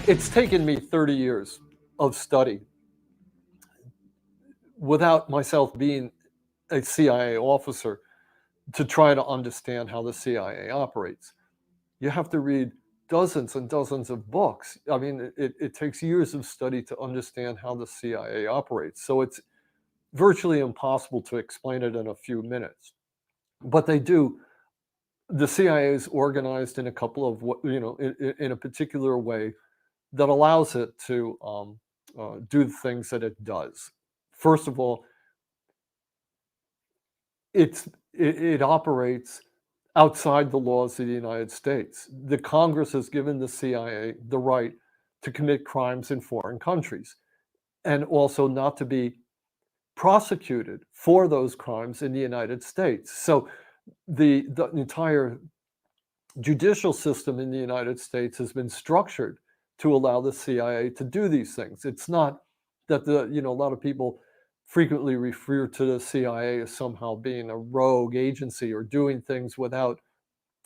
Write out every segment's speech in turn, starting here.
It's taken me 30 years of study without myself being a CIA officer to try to understand how the CIA operates. You have to read dozens and dozens of books. I mean, it takes years of study to understand how the CIA operates. So it's virtually impossible to explain it in a few minutes. But they do. The CIA is organized in a couple of, in a particular way that allows it to do the things that it does. First of all, it operates outside the laws of the United States. The Congress has given the CIA the right to commit crimes in foreign countries and also not to be prosecuted for those crimes in the United States. So the entire judicial system in the United States has been structured to allow the CIA to do these things. It's not that a lot of people frequently refer to the CIA as somehow being a rogue agency or doing things without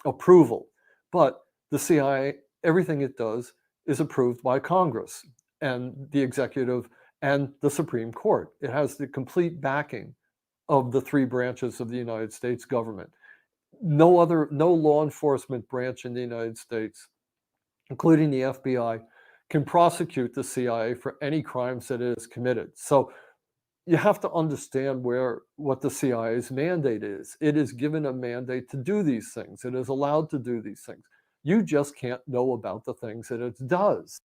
approval. But the CIA, everything it does is approved by Congress and the executive and the Supreme Court. It has the complete backing of the three branches of the United States government. No law enforcement branch in the United States, including the FBI, can prosecute the CIA for any crimes that it has committed. So you have to understand what the CIA's mandate is. It is given a mandate to do these things. It is allowed to do these things. You just can't know about the things that it does.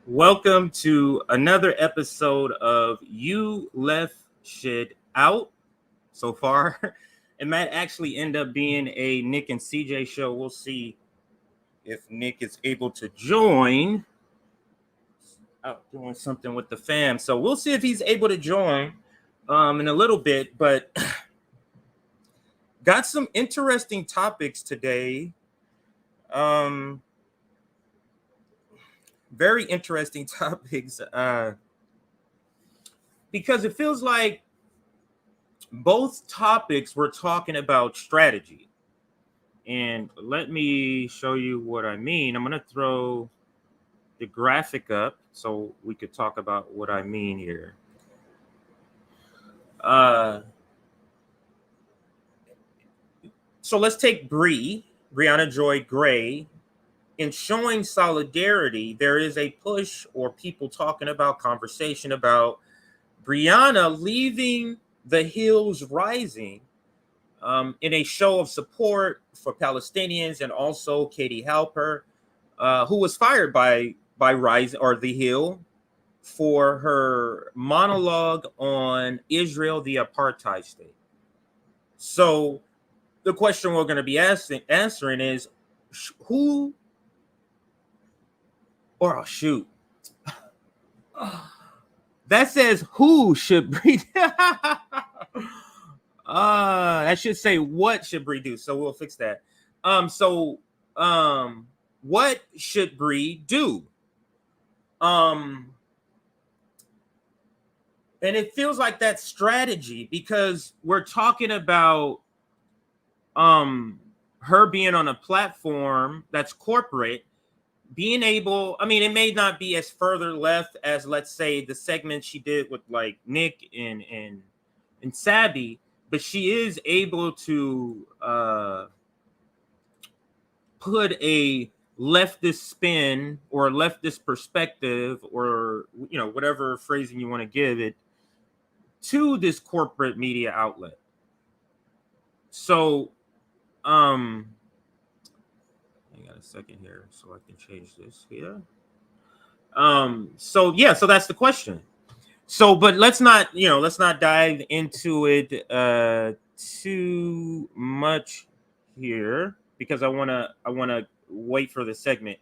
Welcome to another episode of You Left Shit Out. So far, it might actually end up being a Nick and CJ show. We'll see if Nick is able to join. Out doing something with the fam, so we'll see if he's able to join in a little bit. But got some interesting topics today. Very interesting topics because it feels like both topics we're talking about strategy. And let me show you what I mean. I'm going to throw the graphic up so we could talk about what I mean here. So let's take Briahna Joy Gray. In showing solidarity, there is a push or people talking about conversation about Briahna leaving the Hills Rising in a show of support for Palestinians, and also Katie Halper, who was fired by Rise or The Hill for her monologue on Israel, the apartheid state. So the question we're going to be answering is who, or oh, shoot, that says who should Bree that should say what should Bree do, so we'll fix that. What should Bree do? And it feels like that strategy, because we're talking about her being on a platform that's corporate, being able, I mean, it may not be as further left as, let's say, the segment she did with like Nick and Sabby, but she is able to put a leftist spin or leftist perspective, or whatever phrasing you want to give it, to this corporate media outlet. So hang on a second here so I can change this here. So that's the question. So, but let's not dive into it too much here, because I wanna wait for the segment.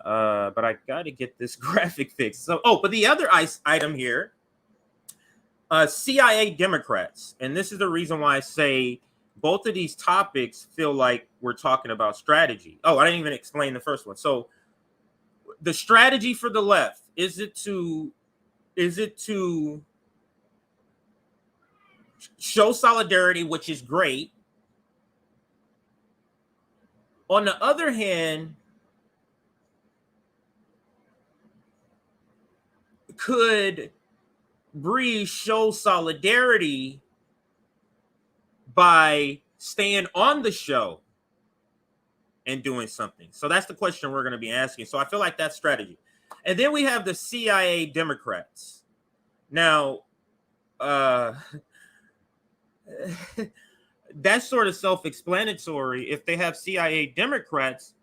But I gotta get this graphic fixed. So, but the other item here, CIA Democrats, and this is the reason why I say both of these topics feel like we're talking about strategy. Oh, I didn't even explain the first one. So the strategy for the left, is it to show solidarity, which is great. On the other hand, could Bree show solidarity by staying on the show and doing something? So that's the question we're going to be asking. So I feel like that's strategy. And then we have the CIA Democrats. Now, that's sort of self-explanatory. If they have CIA Democrats,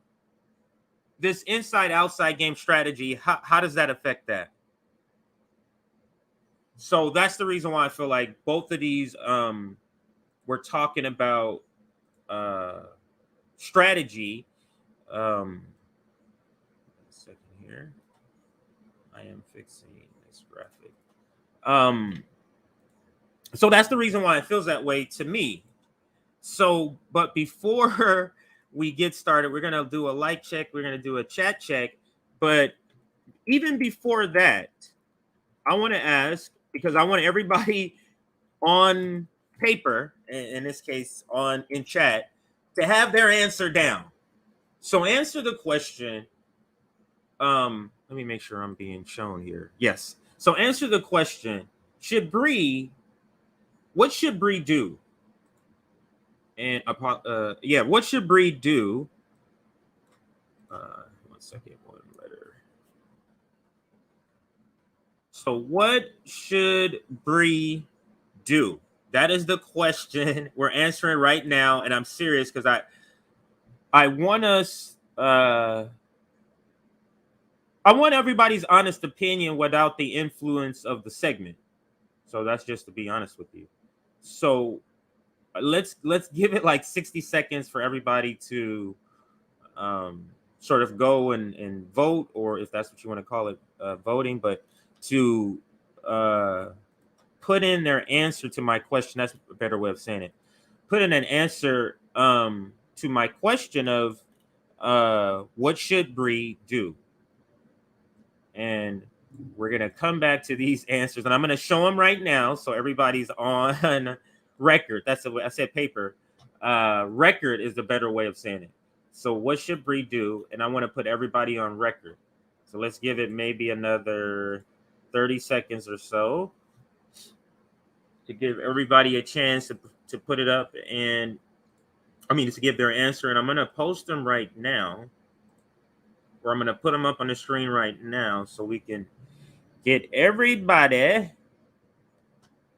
this inside-outside game strategy, how does that affect that? So that's the reason why I feel like both of these, we're talking about strategy. A second here. I am fixing this graphic. So that's the reason why it feels that way to me. So, but before we get started, we're going to do a like check. We're going to do a chat check. But even before that, I want to ask, because I want everybody on paper, in this case in chat, to have their answer down. So answer the question. Let me make sure I'm being shown here. Yes. So answer the question. What should Bree do? And what should Bree do? 1 second, one letter. So what should Bree do? That is the question we're answering right now, and I'm serious because I want us. I want everybody's honest opinion without the influence of the segment. So that's just to be honest with you. So let's give it like 60 seconds for everybody to sort of go and vote, or if that's what you want to call it, voting, but to put in their answer to my question. That's a better way of saying it. Put in an answer to my question of what should Bree do? And we're going to come back to these answers, and I'm going to show them right now so everybody's on record. That's the way I said paper. Record is the better way of saying it. So what should Bree do? And I want to put everybody on record. So let's give it maybe another 30 seconds or so to give everybody a chance to put it up, and to give their answer. And I'm going to post them right now, or I'm going to put them up on the screen right now so we can get everybody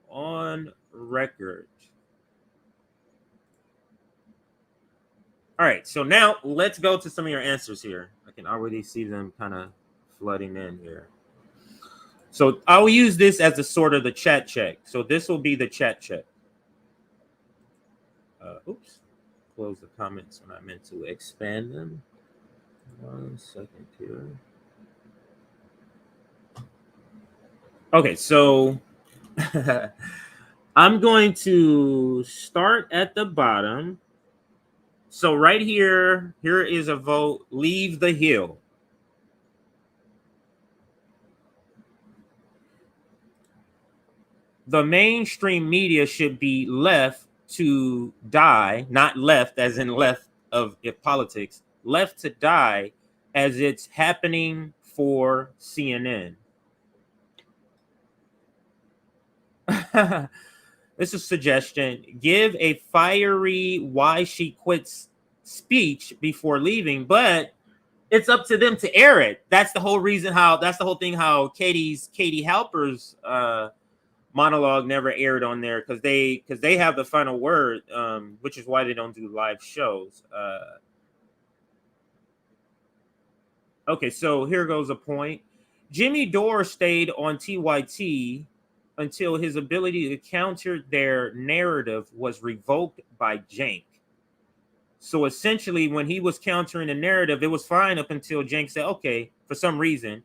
on record. All right, so now let's go to some of your answers here. I can already see them kind of flooding in here. So I'll use this as a sort of the chat check. So this will be the chat check. Oops, close the comments when I meant to expand them. 1 second here. Okay, so I'm going to start at the bottom. So right here is a vote, leave the hill. The mainstream media should be left to die, not left as in left of politics, left to die as it's happening for CNN. This is a suggestion. Give a fiery why she quits speech before leaving, but it's up to them to air it. That's the whole reason that's the whole thing how Katie Halper's monologue never aired on there, because they have the final word, which is why they don't do live shows. Okay, so here goes a point. Jimmy Dore stayed on TYT until his ability to counter their narrative was revoked by Cenk. So essentially, when he was countering the narrative, it was fine up until Cenk said, okay, for some reason,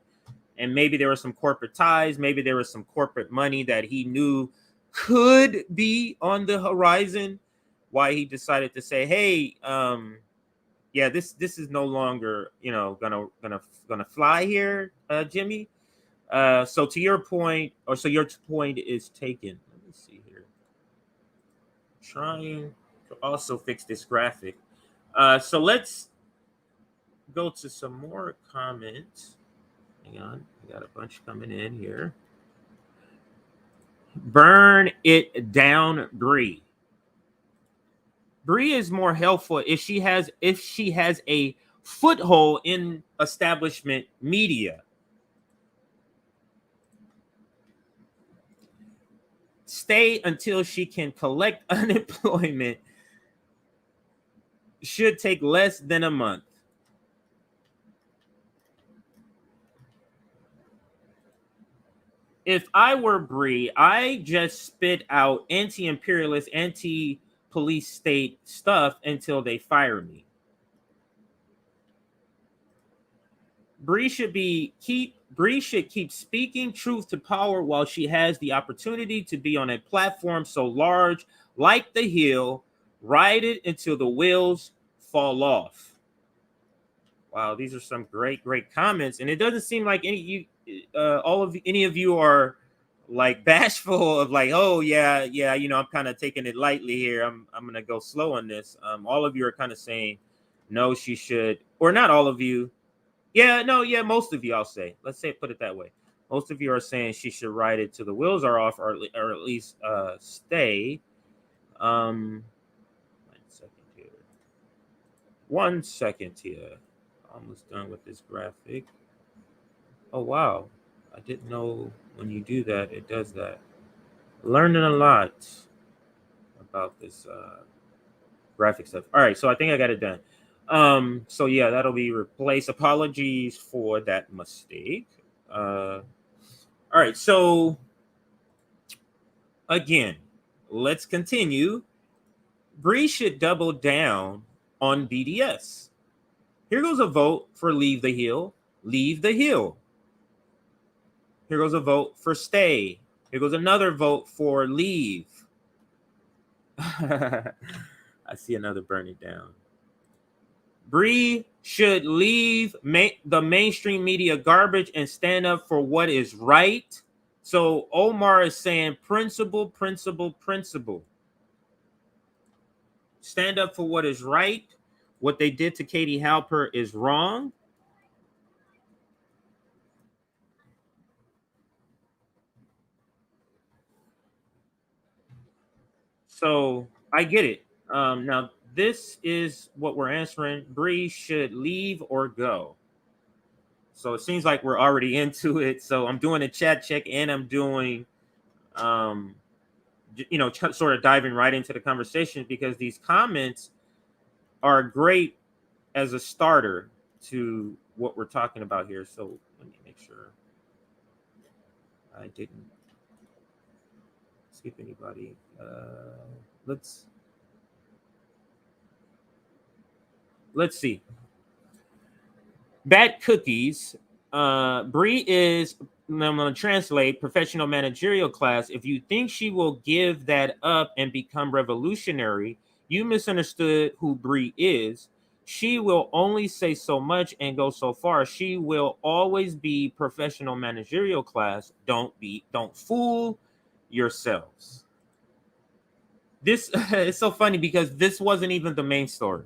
and maybe there were some corporate ties, maybe there was some corporate money that he knew could be on the horizon, why he decided to say, hey, yeah, this is no longer, gonna fly here, Jimmy. So to your point, your point is taken. Let me see here. Trying to also fix this graphic. So let's go to some more comments Hang on, I got a bunch coming in here. Burn it down, Bree. Bree is more helpful if she has a foothold in establishment media. Stay until she can collect unemployment should take less than a month. If I were Bree, I just spit out anti-imperialist, anti-police state stuff until they fire me. Bree should keep speaking truth to power while she has the opportunity to be on a platform so large, like the Hill. Ride it until the wheels fall off. Wow, these are some great comments, and it doesn't seem like any of you are like bashful of like, oh yeah, you know, I'm kind of taking it lightly here. I'm gonna go slow on this. All of you are kind of saying no, she should, or not all of you. Yeah, no, yeah, most of you, I'll say. Let's say, put it that way. Most of you are saying she should ride it till the wheels are off, or at least stay. 1 second here. 1 second here. Almost done with this graphic. Oh, wow. I didn't know when you do that, it does that. Learning a lot about this graphic stuff. All right, so I think I got it done. So yeah, that'll be replaced. Apologies for that mistake. All right, so again, let's continue. Bree should double down on BDS. Here goes a vote for leave the Hill. Leave the Hill. Here goes a vote for stay. Here goes another vote for leave. I see another burn it down. Bree should leave the mainstream media garbage and stand up for what is right. So Omar is saying principle. Stand up for what is right. What they did to Katie Halper is wrong. So I get it. Now, this is what we're answering. Bree should leave or go. So it seems like we're already into it. So I'm doing a chat check and I'm doing, sort of diving right into the conversation because these comments are great as a starter to what we're talking about here. So let me make sure I didn't skip anybody. Let's see. Bad cookies. Bree is, I'm going to translate, professional managerial class. If you think she will give that up and become revolutionary, you misunderstood who Bree is. She will only say so much and go so far. She will always be professional managerial class. Don't fool yourselves. This is so funny because this wasn't even the main story.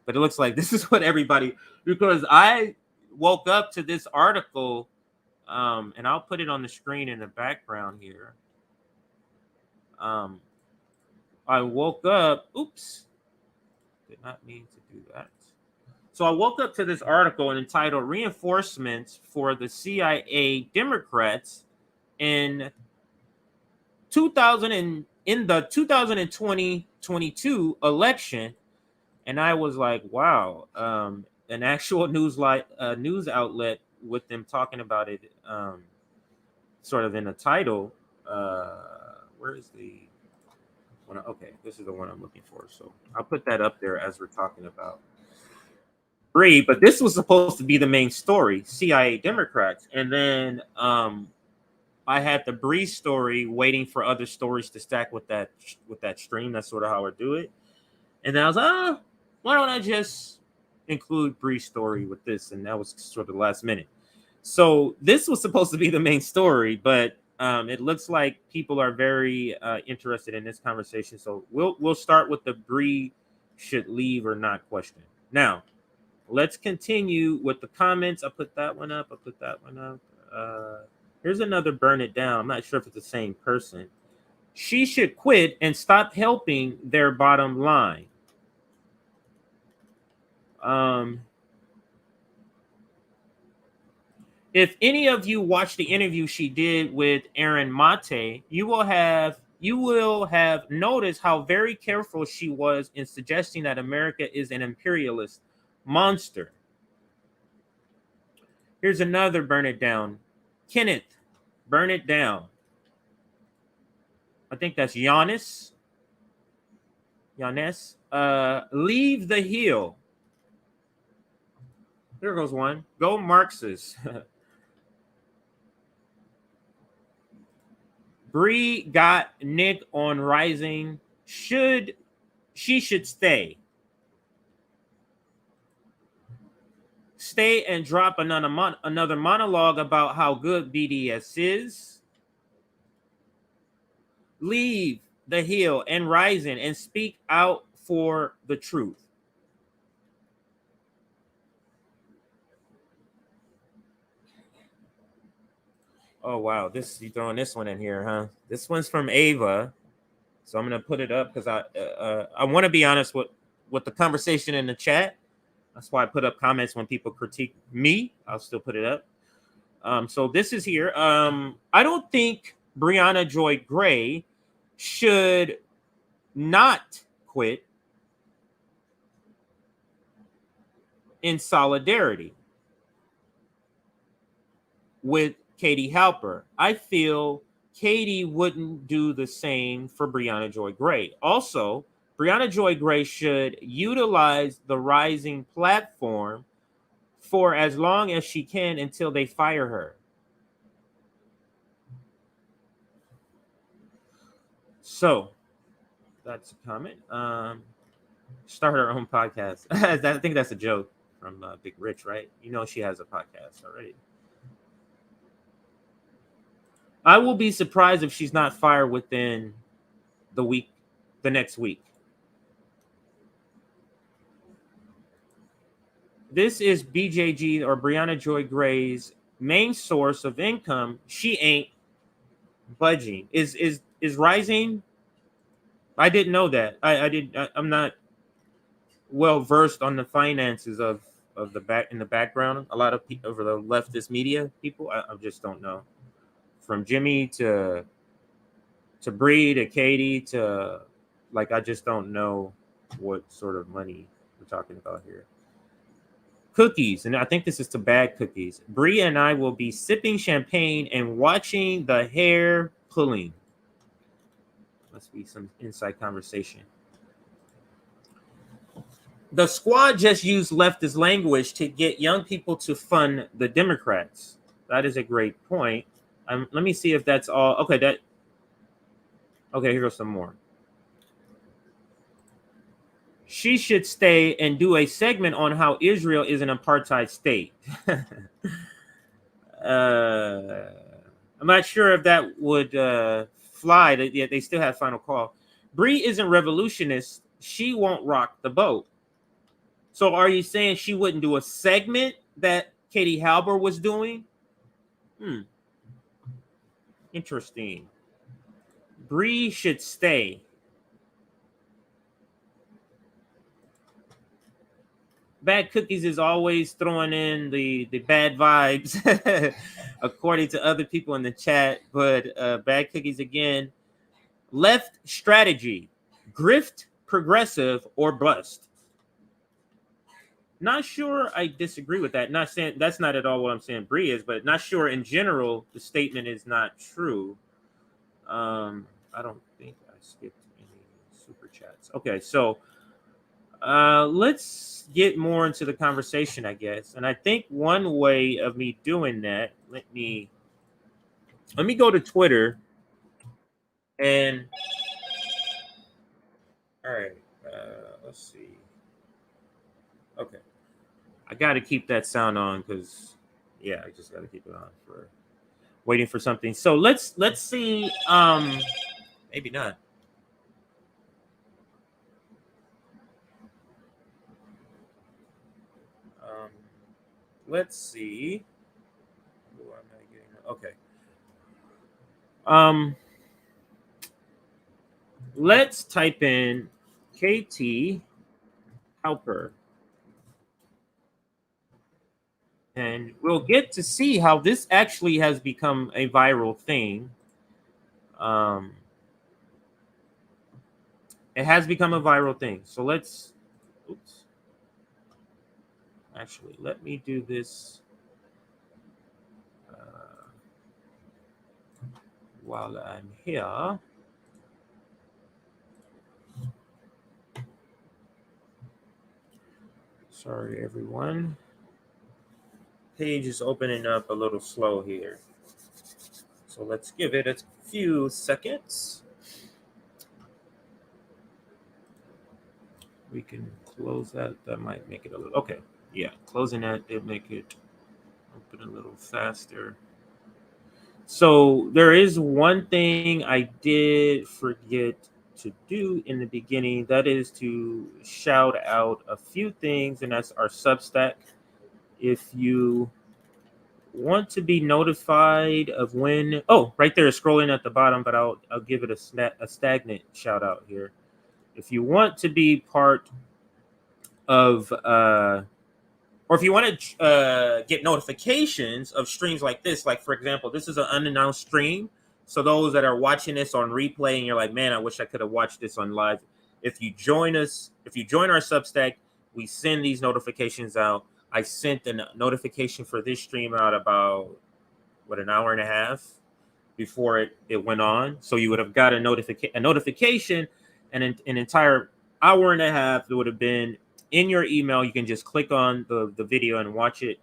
But it looks like this is what everybody, because I woke up to this article, and I'll put it on the screen in the background here. I woke up, oops, did not mean to do that. So I woke up to this article entitled Reinforcements for the CIA Democrats in the 2020-22 election. And I was like, wow, an actual news outlet with them talking about it, sort of in the title. Where is the one? Okay, this is the one I'm looking for. So I'll put that up there as we're talking about Bree. But this was supposed to be the main story, CIA Democrats. And then I had the Bree story waiting for other stories to stack with that stream. That's sort of how I do it. And then I was like, why don't I just include Bree's story with this? And that was sort of the last minute. So this was supposed to be the main story, but it looks like people are very interested in this conversation. So we'll start with the Bree should leave or not question. Now, let's continue with the comments. I put that one up. Here's another burn it down. I'm not sure if it's the same person. She should quit and stop helping their bottom line. If any of you watched the interview she did with Aaron Mate, you will have noticed how very careful she was in suggesting that America is an imperialist monster. Here's another burn it down. Kenneth, burn it down. I think that's Giannis. Leave the hill. There goes one. Go Marxist. Bree got Nick on rising. She should stay. Stay and drop another monologue about how good BDS is. Leave the hill and rising and speak out for the truth. Oh wow, you throwing this one in here, huh? This one's from Ava, so I'm gonna put it up because I want to be honest with the conversation in the chat. That's why I put up comments when people critique me. I'll still put it up. So this is here. I don't think Briahna Joy Gray should not quit in solidarity with Katie Halper. I feel Katie wouldn't do the same for Briahna Joy Gray. Also, Briahna Joy Gray should utilize the rising platform for as long as she can until they fire her. So that's a comment. Start her own podcast. I think that's a joke from Big Rich, right? You know she has a podcast already. I will be surprised if she's not fired within the next week. This is BJG or Briahna Joy Gray's main source of income. She ain't budging. Is rising? I didn't know that. I'm not well versed on the finances of the background. A lot of people over the leftist media people, I just don't know. From Jimmy to Bree to Katie to I just don't know what sort of money we're talking about here. Cookies, and I think this is to bag cookies. Bree and I will be sipping champagne and watching the hair pulling. Must be some inside conversation. The squad just used leftist language to get young people to fund the Democrats. That is a great point. Let me see if that's all. Okay, here goes some more. She should stay and do a segment on how Israel is an apartheid state. I'm not sure if that would fly. They still have final call. Bree isn't revolutionist. She won't rock the boat. So are you saying she wouldn't do a segment that Katie Halper was doing? Interesting. Bree should stay. Bad Cookies is always throwing in the bad vibes, according to other people in the chat. But Bad Cookies again, left strategy, grift, progressive, or bust. Not sure I disagree with that. Not saying that's not at all what I'm saying Bree is, but not sure in general the statement is not true. I don't think I skipped any super chats. Okay, so let's get more into the conversation, I guess. And I think one way of me doing that, let me go to Twitter and all right, let's see. Okay, I got to keep that sound on because I just got to keep it on for waiting for something. So let's see. Maybe not. let's see. Oh, I'm not getting, okay. Let's type in KT Helper, and we'll get to see how this actually has become a viral thing. It has become a viral thing. So let's, oops. Actually, let me do this while I'm here. Sorry, everyone. Page is opening up a little slow here. So let's give it a few seconds. We can close that. That might make it a little, okay. Yeah, closing that did make it open a little faster. So there is one thing I did forget to do in the beginning. That is to shout out a few things, and that's our Substack. If you want to be notified of when, oh, right there, scrolling at the bottom, but I'll give it a stagnant shout out here. If you want to be part of, or if you want to get notifications of streams like this, like for example, this is an unannounced stream. So those that are watching this on replay and you're like, man, I wish I could have watched this on live. If you join us, if you join our Substack, we send these notifications out. I sent a notification for this stream out about, an hour and a half before it went on. So you would have got a notification, and an entire hour and a half, it would have been in your email. You can just click on the video and watch it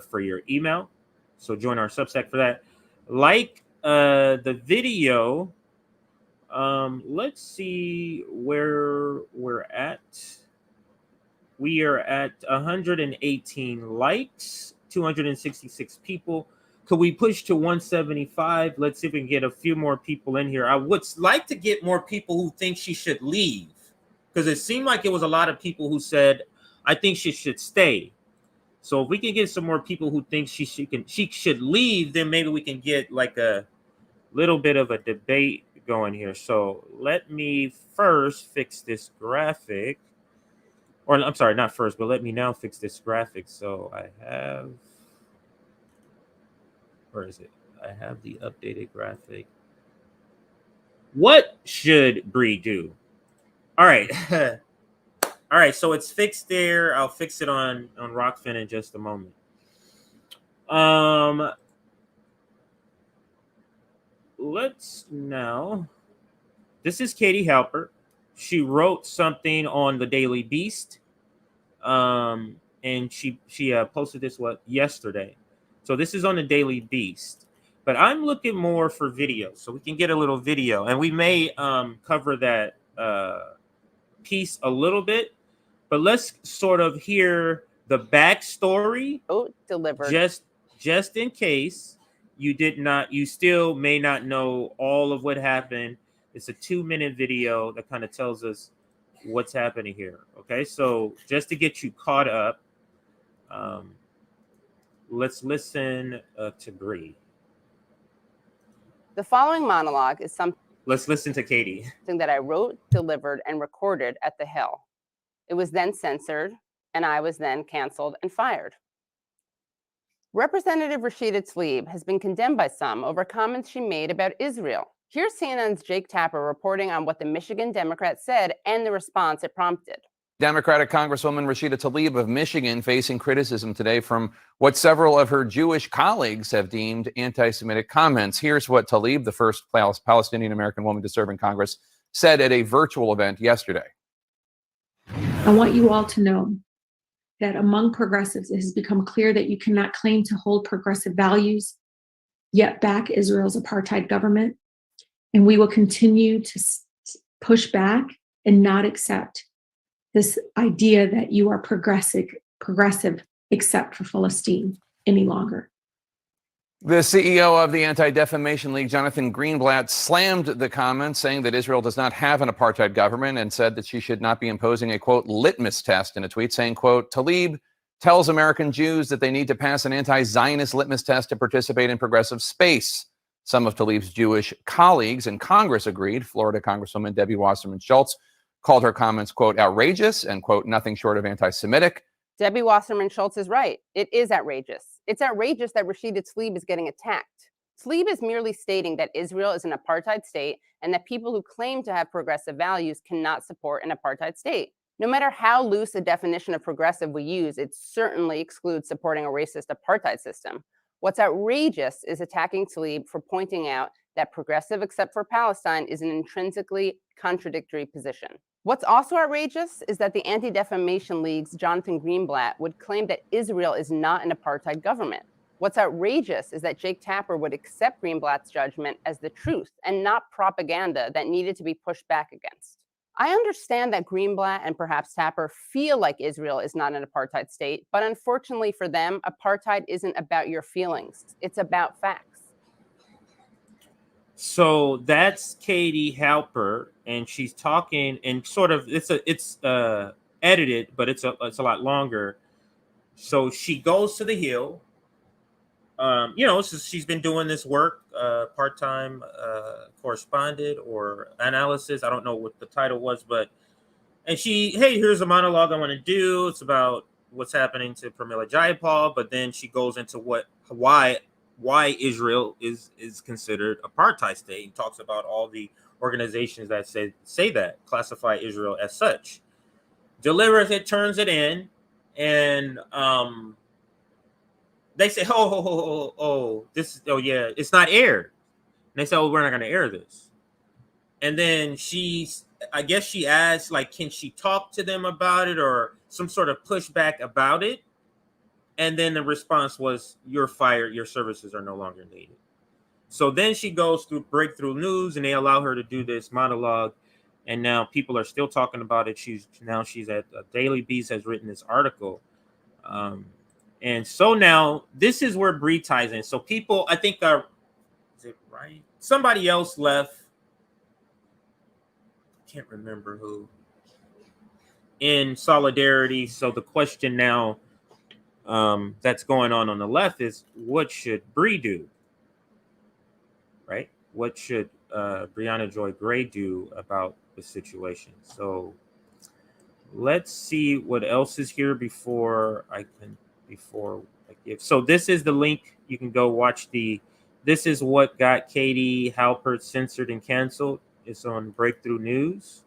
for your email. So join our Substack for that. Like the video. Let's see where we're at. We are at 118 likes, 266 people. Could we push to 175? Let's see if we can get a few more people in here. I would like to get more people who think she should leave, because it seemed like it was a lot of people who said, I think she should stay. So if we can get some more people who think she should leave, then maybe we can get like a little bit of a debate going here. So let me first fix this graphic. Or I'm sorry, not first, but let me now fix this graphic. So I have, where is it? I have the updated graphic. What should Bree do? All right. All right, so it's fixed there. I'll fix it on Rockfin in just a moment. Let's now, this is Katie Halpert. She wrote something on the Daily Beast, and she posted this yesterday. So this is on the Daily Beast, but I'm looking more for video, so we can get a little video, and we may cover that piece a little bit, but let's sort of hear the backstory. Oh, delivered. Just in case you still may not know all of what happened. It's a 2-minute video that kind of tells us what's happening here. Okay, so just to get you caught up, let's listen to Bree. The following monologue is something. Let's listen to Katie. That I wrote, delivered, and recorded at the Hill. It was then censored, and I was then canceled and fired. Representative Rashida Tlaib has been condemned by some over comments she made about Israel. Here's CNN's Jake Tapper reporting on what the Michigan Democrat said and the response it prompted. Democratic Congresswoman Rashida Tlaib of Michigan facing criticism today from what several of her Jewish colleagues have deemed anti-Semitic comments. Here's what Tlaib, the first Palestinian-American woman to serve in Congress, said at a virtual event yesterday. I want you all to know that among progressives, it has become clear that you cannot claim to hold progressive values, yet back Israel's apartheid government. And we will continue to push back and not accept this idea that you are progressive except for Palestine any longer. The CEO of the Anti-Defamation League, Jonathan Greenblatt, slammed the comments, saying that Israel does not have an apartheid government, and said that she should not be imposing a, quote, litmus test in a tweet, saying, quote, Tlaib tells American Jews that they need to pass an anti-Zionist litmus test to participate in progressive space. Some of Tlaib's Jewish colleagues in Congress agreed. Florida Congresswoman Debbie Wasserman Schultz called her comments, quote, outrageous and, quote, nothing short of anti-Semitic. Debbie Wasserman Schultz is right. It is outrageous. It's outrageous that Rashida Tlaib is getting attacked. Tlaib is merely stating that Israel is an apartheid state and that people who claim to have progressive values cannot support an apartheid state. No matter how loose a definition of progressive we use, it certainly excludes supporting a racist apartheid system. What's outrageous is attacking Tlaib for pointing out that progressive except for Palestine is an intrinsically contradictory position. What's also outrageous is that the Anti-Defamation League's Jonathan Greenblatt would claim that Israel is not an apartheid government. What's outrageous is that Jake Tapper would accept Greenblatt's judgment as the truth and not propaganda that needed to be pushed back against. I understand that Greenblatt and perhaps Tapper feel like Israel is not an apartheid state, but unfortunately for them, apartheid isn't about your feelings. It's about facts. So that's Katie Halper, and she's talking, and sort of it's edited, but it's a lot longer. So she goes to the Hill. She's been doing this work, part-time correspondent or analysis. I don't know what the title was, and here's a monologue I want to do. It's about what's happening to Pramila Jayapal, but then she goes into why Israel is considered apartheid state and talks about all the organizations that say that classify Israel as such. Delivers it, turns it in, and they say, it's not aired. And they say, we're not going to air this. And then I guess she asked, like, can she talk to them about it or some sort of pushback about it? And then the response was, you're fired. Your services are no longer needed. So then she goes through Breakthrough News and they allow her to do this monologue. And now people are still talking about it. She's at Daily Beast, has written this article. And so now this is where Bree ties in. So people, I think, is it right? Somebody else left. Can't remember who. In solidarity. So the question now that's going on the left is, what should Bree do? Right? What should Briahna Joy Gray do about the situation? So let's see what else is here before I give. So this is the link. You can go watch this is what got Katie Halpert censored and canceled. It's on Breakthrough News.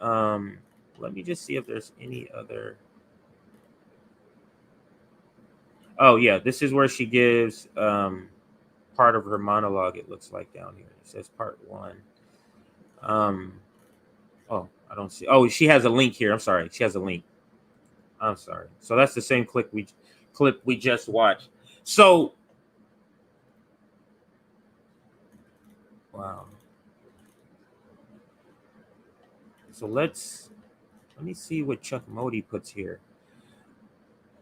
Let me just see if there's any other. Oh yeah, this is where she gives part of her monologue. It looks like down here. It says part 1. I don't see. Oh, she has a link here. I'm sorry. She has a link. I'm sorry. So that's the same clip we just watched. So, wow. So let me see what Chuck Modi puts here.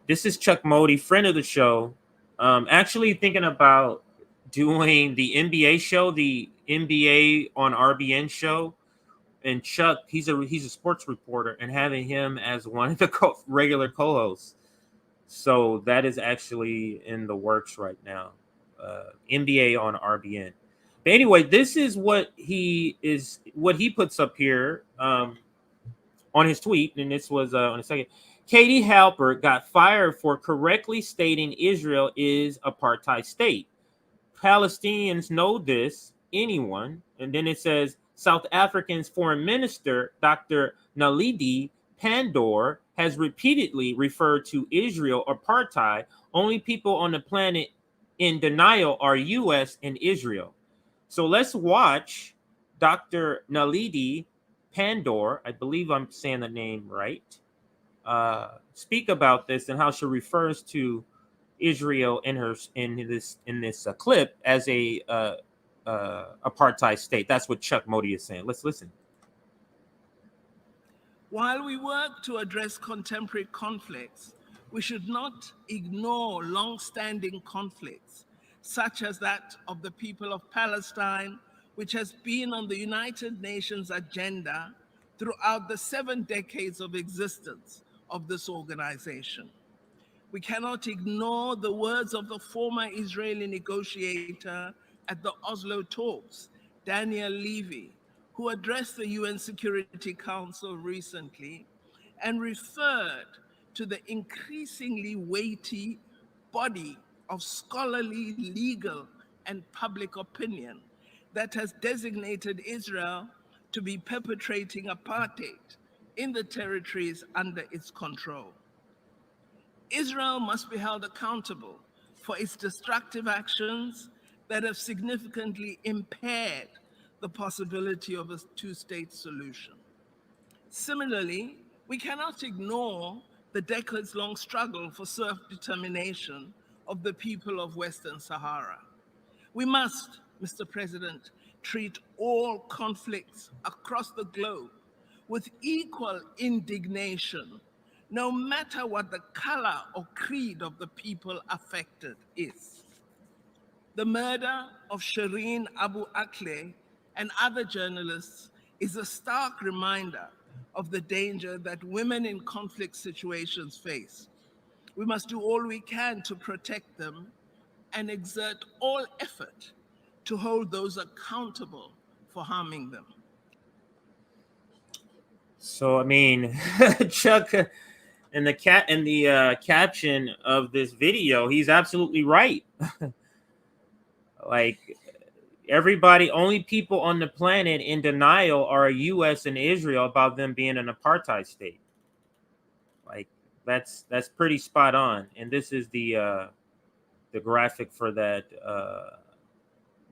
This is Chuck Modi, friend of the show. Actually thinking about doing the NBA show, the NBA on RBN show. And Chuck, he's a sports reporter, and having him as one of the regular co-hosts. So that is actually in the works right now. NBA on RBN. But anyway, this is what he puts up here on his tweet, and this was on a second. Katie Halpert got fired for correctly stating Israel is apartheid state. Palestinians know this. Anyone, and then it says South Africa's foreign minister, Dr. Naledi Pandor, has repeatedly referred to Israel apartheid. Only people on the planet in denial are U.S. and Israel. So let's watch Dr. Naledi Pandor, I believe I'm saying the name right, speak about this and how she refers to Israel in this clip as a apartheid state. That's what Chuck Modi is saying. Let's listen. While we work to address contemporary conflicts, we should not ignore long-standing conflicts, such as that of the people of Palestine, which has been on the United Nations agenda throughout the 7 decades of existence of this organization. We cannot ignore the words of the former Israeli negotiator at the Oslo talks, Daniel Levy, who addressed the UN Security Council recently and referred to the increasingly weighty body of scholarly, legal, and public opinion that has designated Israel to be perpetrating apartheid in the territories under its control. Israel must be held accountable for its destructive actions that have significantly impaired the possibility of a two-state solution. Similarly, we cannot ignore the decades-long struggle for self-determination of the people of Western Sahara. We must, Mr. President, treat all conflicts across the globe with equal indignation, no matter what the color or creed of the people affected is. The murder of Shireen Abu Akleh and other journalists is a stark reminder of the danger that women in conflict situations face. We must do all we can to protect them and exert all effort to hold those accountable for harming them. So I mean, Chuck, in the caption of this video, he's absolutely right. Like, everybody, only people on the planet in denial are U.S. and Israel about them being an apartheid state. Like, that's pretty spot on. And this is the graphic for that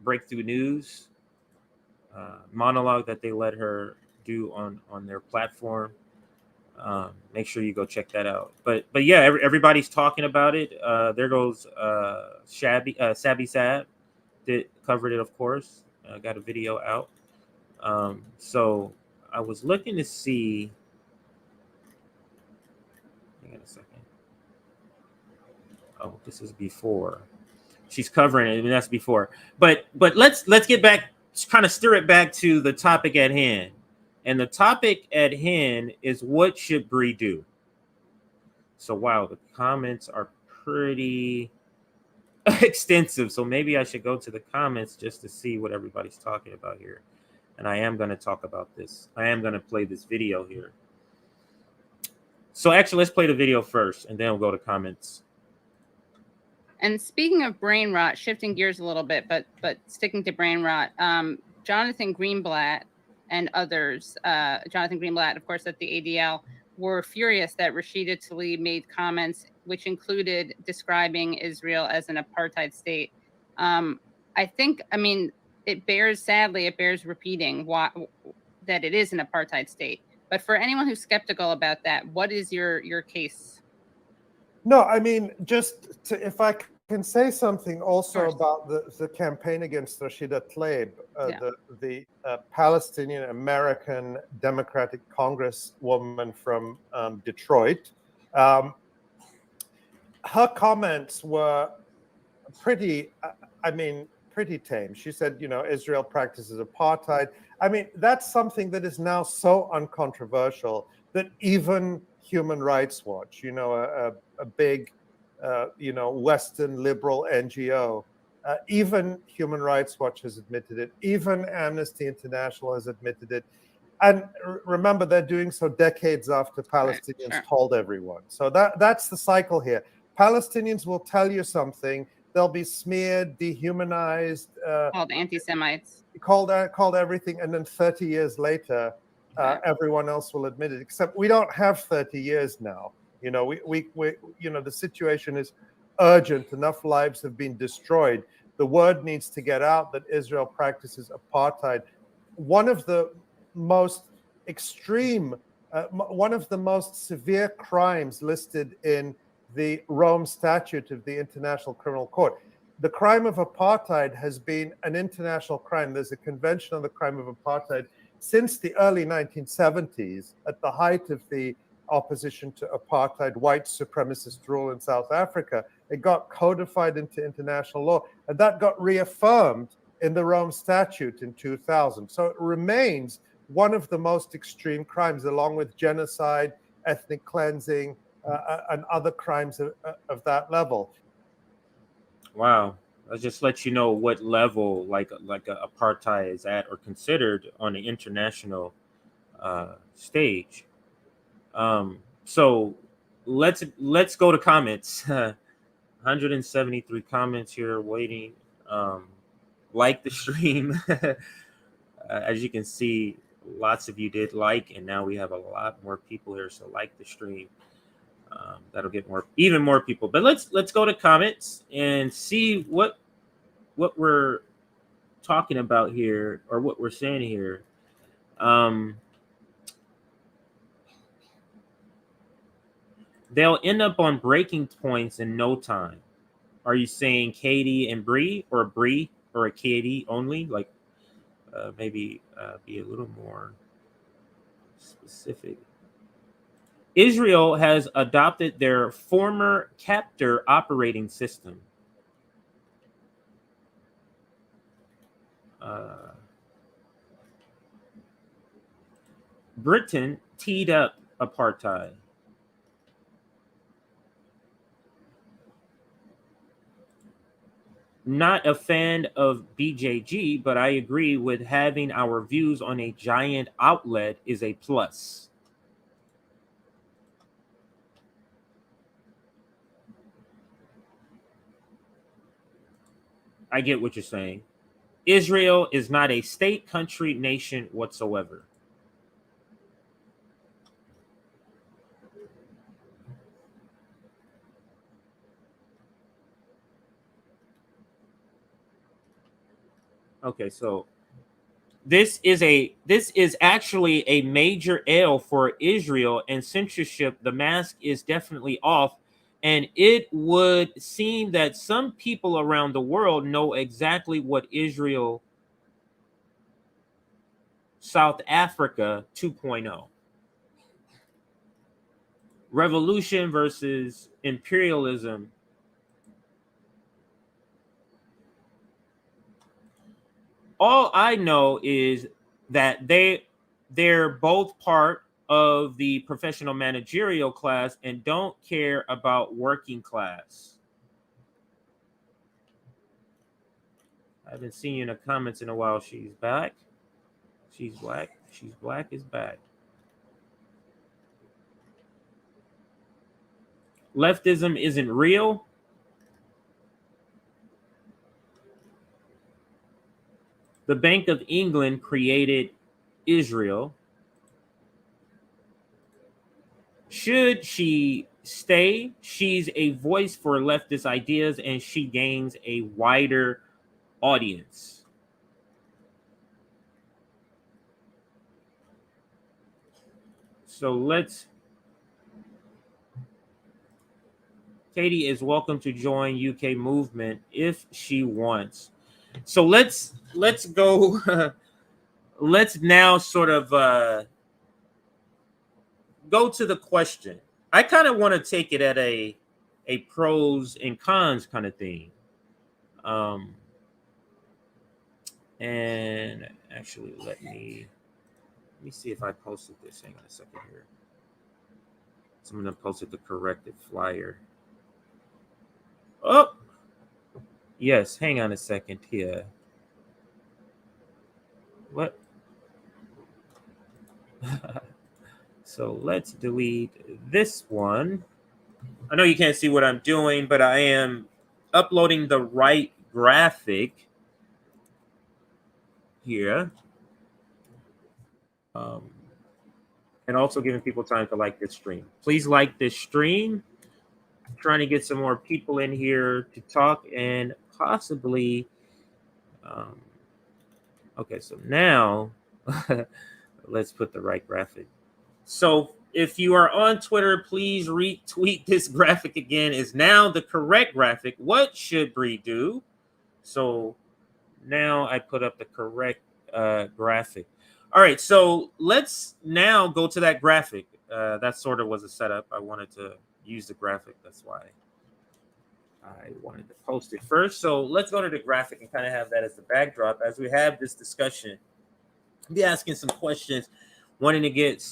Breakthrough News monologue that they let her do on their platform. Make sure you go check that out. But yeah, everybody's talking about it. There goes Sabby Sab that covered it, of course. Got a video out. So I was looking to see. Hang on a second. Oh, this is before. She's covering it, and that's before. But let's get back, kind of stir it back to the topic at hand. And the topic at hand is, what should Bree do? So wow, the comments are pretty extensive. So maybe I should go to the comments just to see what everybody's talking about here. And I am going to talk about this. I am going to play this video here. So actually, let's play the video first, and then we'll go to comments. And speaking of brain rot, shifting gears a little bit, but sticking to brain rot, Jonathan Greenblatt and others, Jonathan Greenblatt, of course, at the ADL, were furious that Rashida Tlaib made comments which included describing Israel as an apartheid state. I mean, it bears repeating that it is an apartheid state. But for anyone who's skeptical about that, what is your case? No, I mean, if I can say something also about the campaign against Rashida Tlaib, the Palestinian American Democratic Congresswoman from Detroit. Her comments were pretty tame. She said, Israel practices apartheid. I mean, that's something that is now so uncontroversial that even Human Rights Watch, a big, Western liberal NGO, even Human Rights Watch has admitted it. Even Amnesty International has admitted it. And remember, they're doing so decades after Palestinians told everyone. So that's the cycle here. Palestinians will tell you something. They'll be smeared, dehumanized, called anti-Semites, called everything, and then 30 years later, everyone else will admit it. Except we don't have 30 years now. The situation is urgent. Enough lives have been destroyed. The word needs to get out that Israel practices apartheid. One of the most extreme, one of the most severe crimes listed in the Rome Statute of the International Criminal Court. The crime of apartheid has been an international crime. There's a convention on the crime of apartheid since the early 1970s, at the height of the opposition to apartheid, white supremacist rule in South Africa. It got codified into international law, and that got reaffirmed in the Rome Statute in 2000. So it remains one of the most extreme crimes, along with genocide, ethnic cleansing, and other crimes of that level. Wow. I'll just let you know what level like apartheid is at or considered on the international stage. So let's go to comments. 173 comments here waiting. Like the stream. As you can see, lots of you did like, and now we have a lot more people here. So like the stream. That'll get even more people. But let's go to comments and see what we're talking about here, or what we're saying here. They'll end up on breaking points in no time. Are you saying Katie and Bree, or Bree or a Katie only? Like maybe be a little more specific. Israel has adopted their former captor operating system. Britain teed up apartheid. Not a fan of BJG, but I agree with having our views on a giant outlet is a plus. I get what you're saying. Israel is not a state, country, nation whatsoever. Okay, so this is actually a major L for Israel and censorship. The mask is definitely off. And it would seem that some people around the world know exactly what Israel, South Africa 2.0. Revolution versus imperialism. All I know is that they're both part of the professional managerial class and don't care about working class. I haven't seen you in the comments in a while. She's back. She's black. She's black is back. Leftism isn't real. The Bank of England created Israel. Should she stay? She's a voice for leftist ideas and she gains a wider audience. So Katie is welcome to join UK movement if she wants. So let's go. Let's now sort of go to the question. I kind of want to take it at a pros and cons kind of thing. And actually, let me see if I posted this. Hang on a second here. Someone posted the corrected flyer. Oh, yes. Hang on a second here. What? So let's delete this one. I know you can't see what I'm doing, but I am uploading the right graphic here. And also giving people time to like this stream. Please like this stream. I'm trying to get some more people in here to talk and possibly. Okay, so now let's put the right graphic. So if you are on Twitter, please retweet this graphic again. Is now the correct graphic. What should Bree do? So now I put up the correct graphic. All right, so let's now go to that graphic. That sort of was a setup. I wanted to use the graphic. That's why I wanted to post it first. So let's go to the graphic and kind of have that as the backdrop as we have this discussion. I'll be asking some questions, wanting to get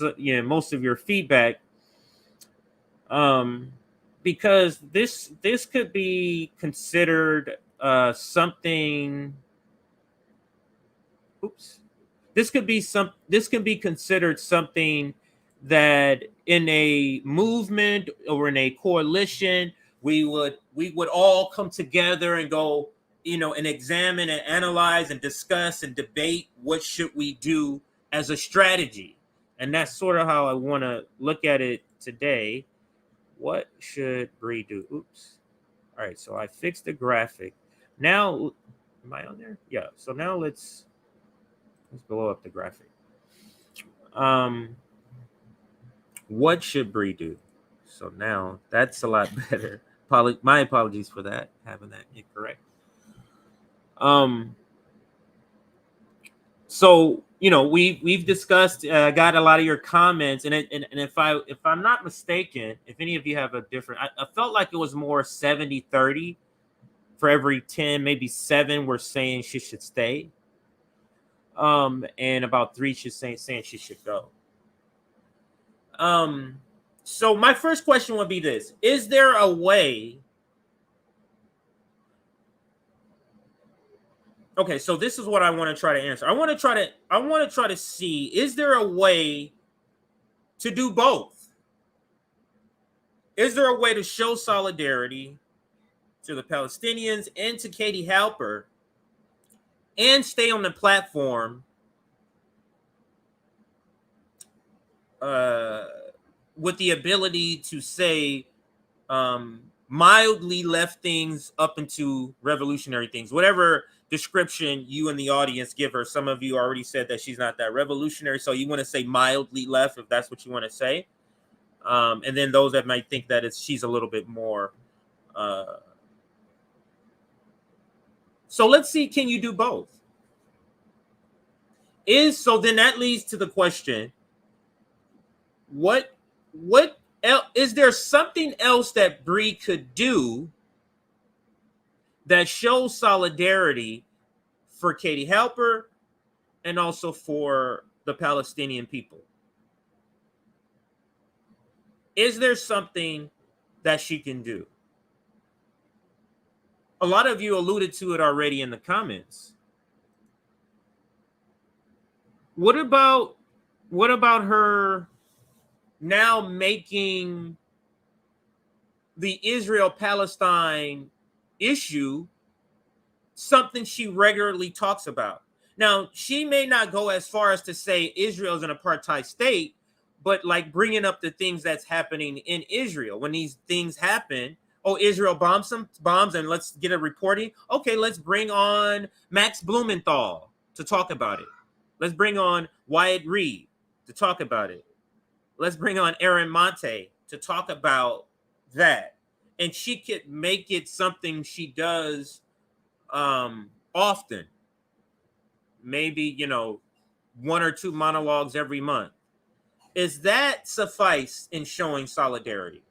most of your feedback. Because this could be considered something. Oops. This could be considered something that in a movement or in a coalition we would all come together and go, and examine and analyze and discuss and debate what should we do as a strategy. And that's sort of how I want to look at it today. What should Bree do? Oops. All right, so I fixed the graphic. Now, am I on there? Yeah. So now let's blow up the graphic. What should Bree do? So now that's a lot better. My apologies for that, having that incorrect. So we've discussed, got a lot of your comments, and if I'm not mistaken, if any of you have a different, I felt like it was more 70-30. For every 10, maybe 7 were saying she should stay, and about 3 saying she should go. So my first question would be this: is there a way? Okay, so this is what I want to try to answer. I want to try to see, is there a way to do both? Is there a way to show solidarity to the Palestinians and to Katie Halper and stay on the platform with the ability to say mildly left things up into revolutionary things, whatever description you and the audience give her? Some of you already said that she's not that revolutionary, so you want to say mildly left, if that's what you want to say. And then those that might think that she's a little bit more. So let's see, can you do both? So then that leads to the question: what else, is there something else that Bree could do that shows solidarity for Katie Halper and also for the Palestinian people? Is there something that she can do? A lot of you alluded to it already in the comments. What about her now making the Israel-Palestine issue something she regularly talks about? Now, she may not go as far as to say Israel is an apartheid state, but like bringing up the things that's happening in Israel. When these things happen, oh, Israel bombs and let's get a reporting. Okay, let's bring on Max Blumenthal to talk about it. Let's bring on Wyatt Reed to talk about it. Let's bring on Aaron Monte to talk about that. And she could make it something she does often. Maybe, 1 or 2 monologues every month. Is that suffice in showing solidarity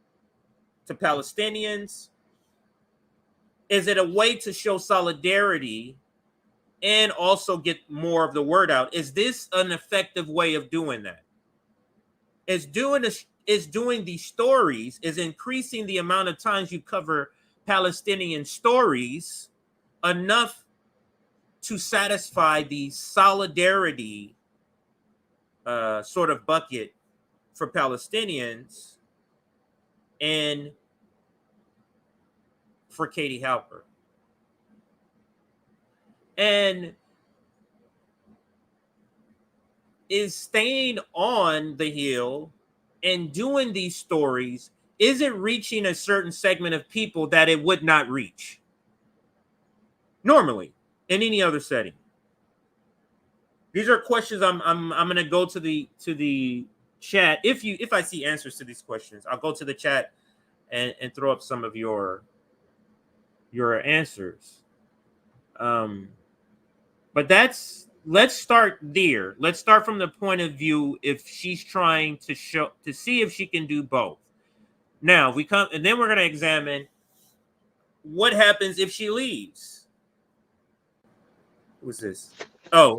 to Palestinians? Is it a way to show solidarity and also get more of the word out? Is this an effective way of doing that? Is doing these stories, is increasing the amount of times you cover Palestinian stories enough to satisfy the solidarity sort of bucket for Palestinians and for Katie Halper? And is staying on the Hill and doing these stories, is it reaching a certain segment of people that it would not reach normally in any other setting? These are questions I'm going to go to the chat. If I see answers to these questions, I'll go to the chat and throw up some of your answers. But let's start there. Let's start from the point of view if she's trying to see if she can do both. Now we come, and then we're going to examine what happens if she leaves. Who's this? Oh,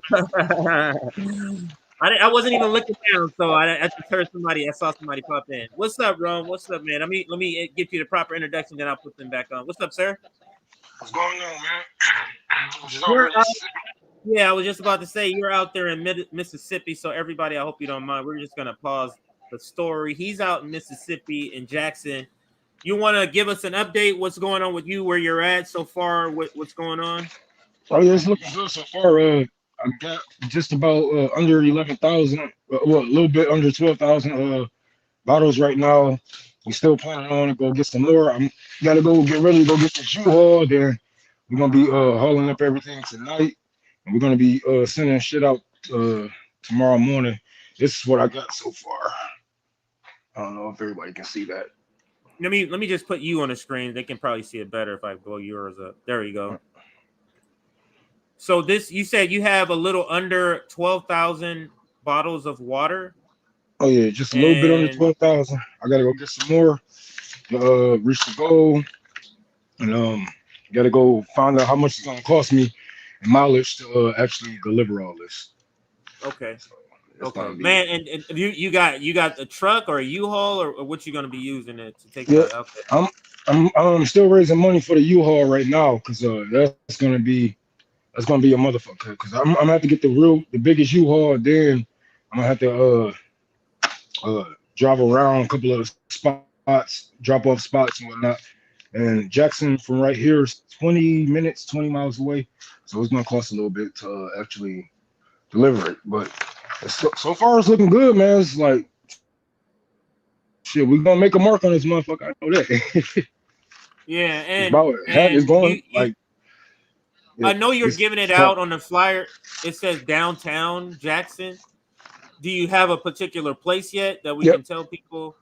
I wasn't even looking down, so I just heard somebody. I saw somebody pop in. What's up, Rome? What's up, man? Let me give you the proper introduction, then I'll put them back on. What's up, sir? What's going on, man? Just You're over this. yeah, I was just about to say you're out there in Mississippi. So everybody, I hope you don't mind. We're just gonna pause the story. He's out in Mississippi in Jackson. You want to give us an update? What's going on with you? Where you're at so far? What's going on? Oh yeah, it's looking good so far. I got just about under 11,000, well, a little bit under 12,000 bottles right now. We still planning on to go get some more. I'm gotta go get ready to go get this U-Haul. Then we're gonna be hauling up everything tonight, and we're gonna be sending shit out tomorrow morning. This is what I got so far. I don't know if everybody can see that. Let me just put you on the screen. They can probably see it better if I blow yours up. There you go. So this, you said you have a little under 12,000 bottles of water. Oh yeah, just a little bit under 12,000. I gotta go get some more to reach the goal, and gotta go find out how much it's gonna cost me in mileage to actually deliver all this. Okay. So okay, man, and you got a truck or a U-Haul or what you gonna be using it to take that out there? I'm still raising money for the U-Haul right now because that's gonna be a motherfucker. Because I'm gonna have to get the biggest U-Haul. Then I'm gonna have to drive around a couple of spots, drop off spots and whatnot. And Jackson from right here is 20 miles away, so it's gonna cost a little bit to actually deliver it. But so far it's looking good, man. It's like shit, we're gonna make a mark on this motherfucker. I know that. Yeah, it's going like. I know you're giving it out on the flyer. It says downtown Jackson. Do you have a particular place yet that we can tell people?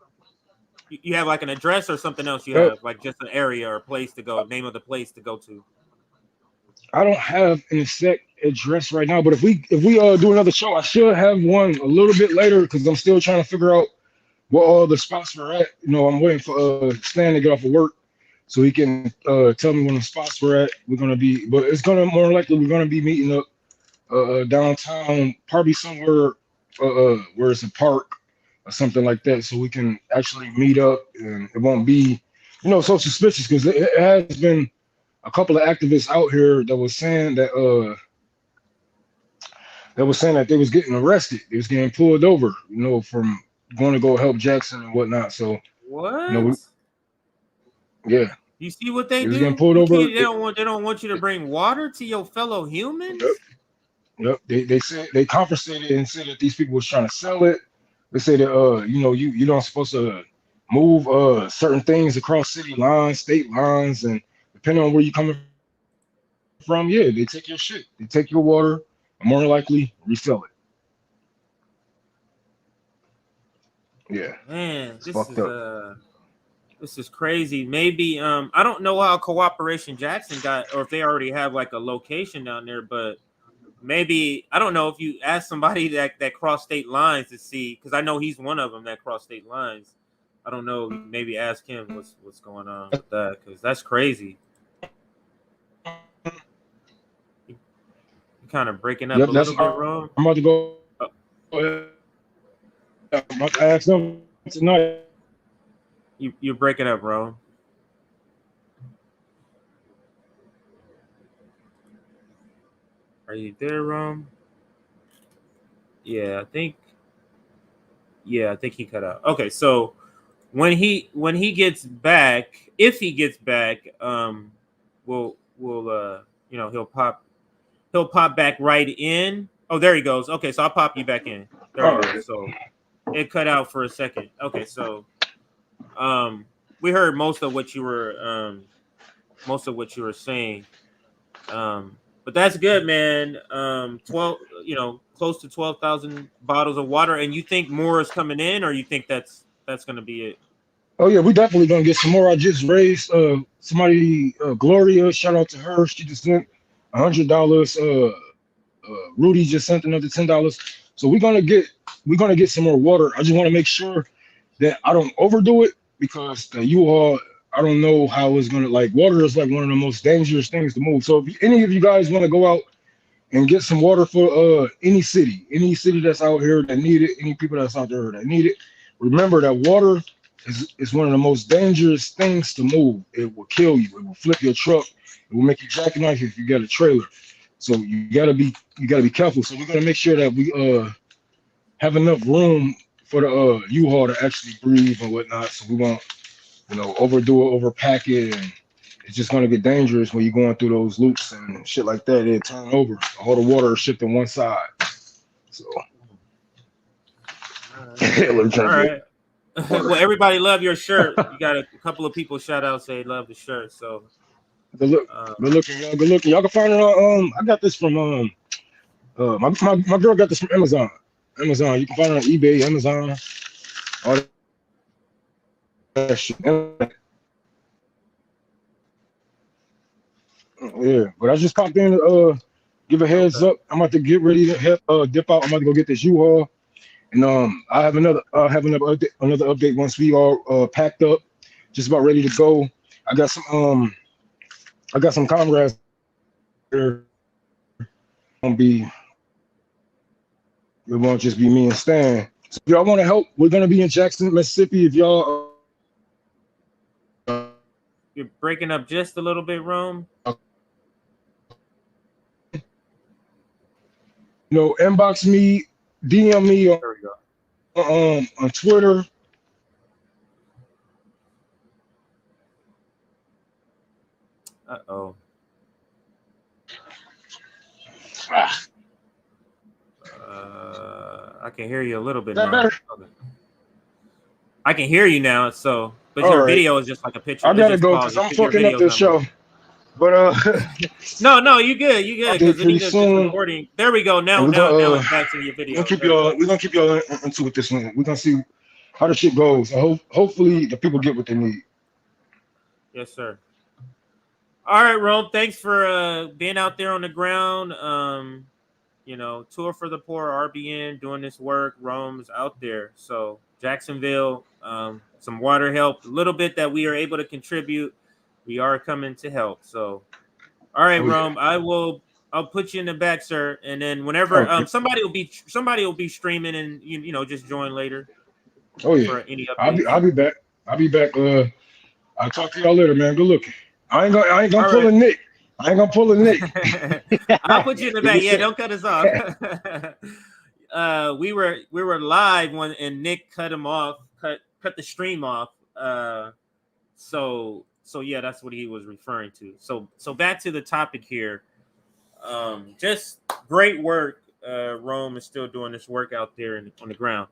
You have like an address or something else you have, like just an area or a place to go, name of the place to go to? I don't have an exact address right now, but if we do another show, I should have one a little bit later because I'm still trying to figure out where all the spots are at. You know, I'm waiting for Stan to get off of work so he can tell me when the spots we're at. We're gonna be, but it's gonna more likely we're gonna be meeting up downtown, probably somewhere where it's a park or something like that, so we can actually meet up and it won't be, so suspicious because it has been a couple of activists out here that was saying that they was getting arrested. They was getting pulled over, from going to go help Jackson and whatnot. So what? Yeah. You see what they do? Getting pulled over. They don't want you to bring water to your fellow humans. Yep. They said they confiscated and said that these people was trying to sell it. They say that you don't supposed to move certain things across city lines, state lines, and depending on where you're coming from, they take your shit. They take your water and more likely resell it. Yeah. Man, this is crazy. Maybe I don't know how Cooperation Jackson got, or if they already have like a location down there, but maybe I don't know if you ask somebody that cross state lines to see, because I know he's one of them that cross state lines. I don't know. Maybe ask him what's going on with that, because that's crazy. You're kind of breaking up a little bit, Ron. I'm about to go. I'm about to ask them tonight. You're breaking up, Ron. Are you there, Ron? Yeah, I think he cut out. Okay, so when he gets back, if he gets back, we'll he'll pop back right in. Oh, there he goes. Okay, so I'll pop you back in. There he goes. So it cut out for a second. Okay, so we heard most of what you were saying. But that's good, man. 12, close to 12,000 bottles of water, and you think more is coming in, or you think that's going to be it? Oh yeah, we definitely gonna get some more. I just raised somebody, Gloria. Shout out to her. She just sent $100. Rudy just sent another $10. So we're gonna get some more water. I just want to make sure that I don't overdo it because the U-Haul, I don't know how it's gonna, like, water is like one of the most dangerous things to move. So if any of you guys want to go out and get some water for any city that's out here that need it, any people that's out there that need it. Remember that water is one of the most dangerous things to move. It will kill you. It will flip your truck. It will make you jackknife if you got a trailer. So you gotta be careful. So we're gonna make sure that we have enough room for the U-Haul to actually breathe and whatnot. So we won't, overdo it, overpack it, and it's just gonna get dangerous when you're going through those loops and shit like that. It'll turn over. All the water is shipped to one side. So All right. Well, everybody love your shirt. You got a couple of people shout out say love the shirt. So good looking, y'all. Good looking. Y'all can find it on. I got this from my girl got this from Amazon. Amazon. You can find it on eBay, Amazon, all that shit. Yeah, but I just popped in to give a heads up. I'm about to get ready to dip out. I'm about to go get this U-Haul, and I have another update once we all packed up, just about ready to go. I got some comrades there. It won't just be me and Stan. So if y'all want to help, we're gonna be in Jackson, Mississippi. If y'all you're breaking up just a little bit, Rome. Inbox me, DM me on Twitter. Uh-oh. I can hear you a little bit now. Better? Okay. I can hear you now, but All your right. video is just like a picture. I gotta go because I'm fucking up this show. But no, you good. Because Anita's just recording. There we go. Now it's back to your video. We're gonna keep y'all into it this one. We're gonna see how the shit goes. Hopefully the people get what they need. Yes, sir. All right, Rome. Thanks for being out there on the ground. Tour for the Poor, RBN, doing this work. Rome's out there. So Jacksonville, some water help, a little bit that we are able to contribute. We are coming to help. So, all right, Rome, I'll put you in the back, sir. And then whenever somebody will be streaming and just join later. Oh yeah. For any updates. I'll be back. I'll talk to y'all later, man. Good looking. I ain't gonna pull a Nick. I ain't gonna pull a Nick. I'll put you in the back. Yeah, don't cut us off. We were live and Nick cut him off, cut the stream off. So yeah, that's what he was referring to. So back to the topic here. Just great work. Rome is still doing this work out there on the ground.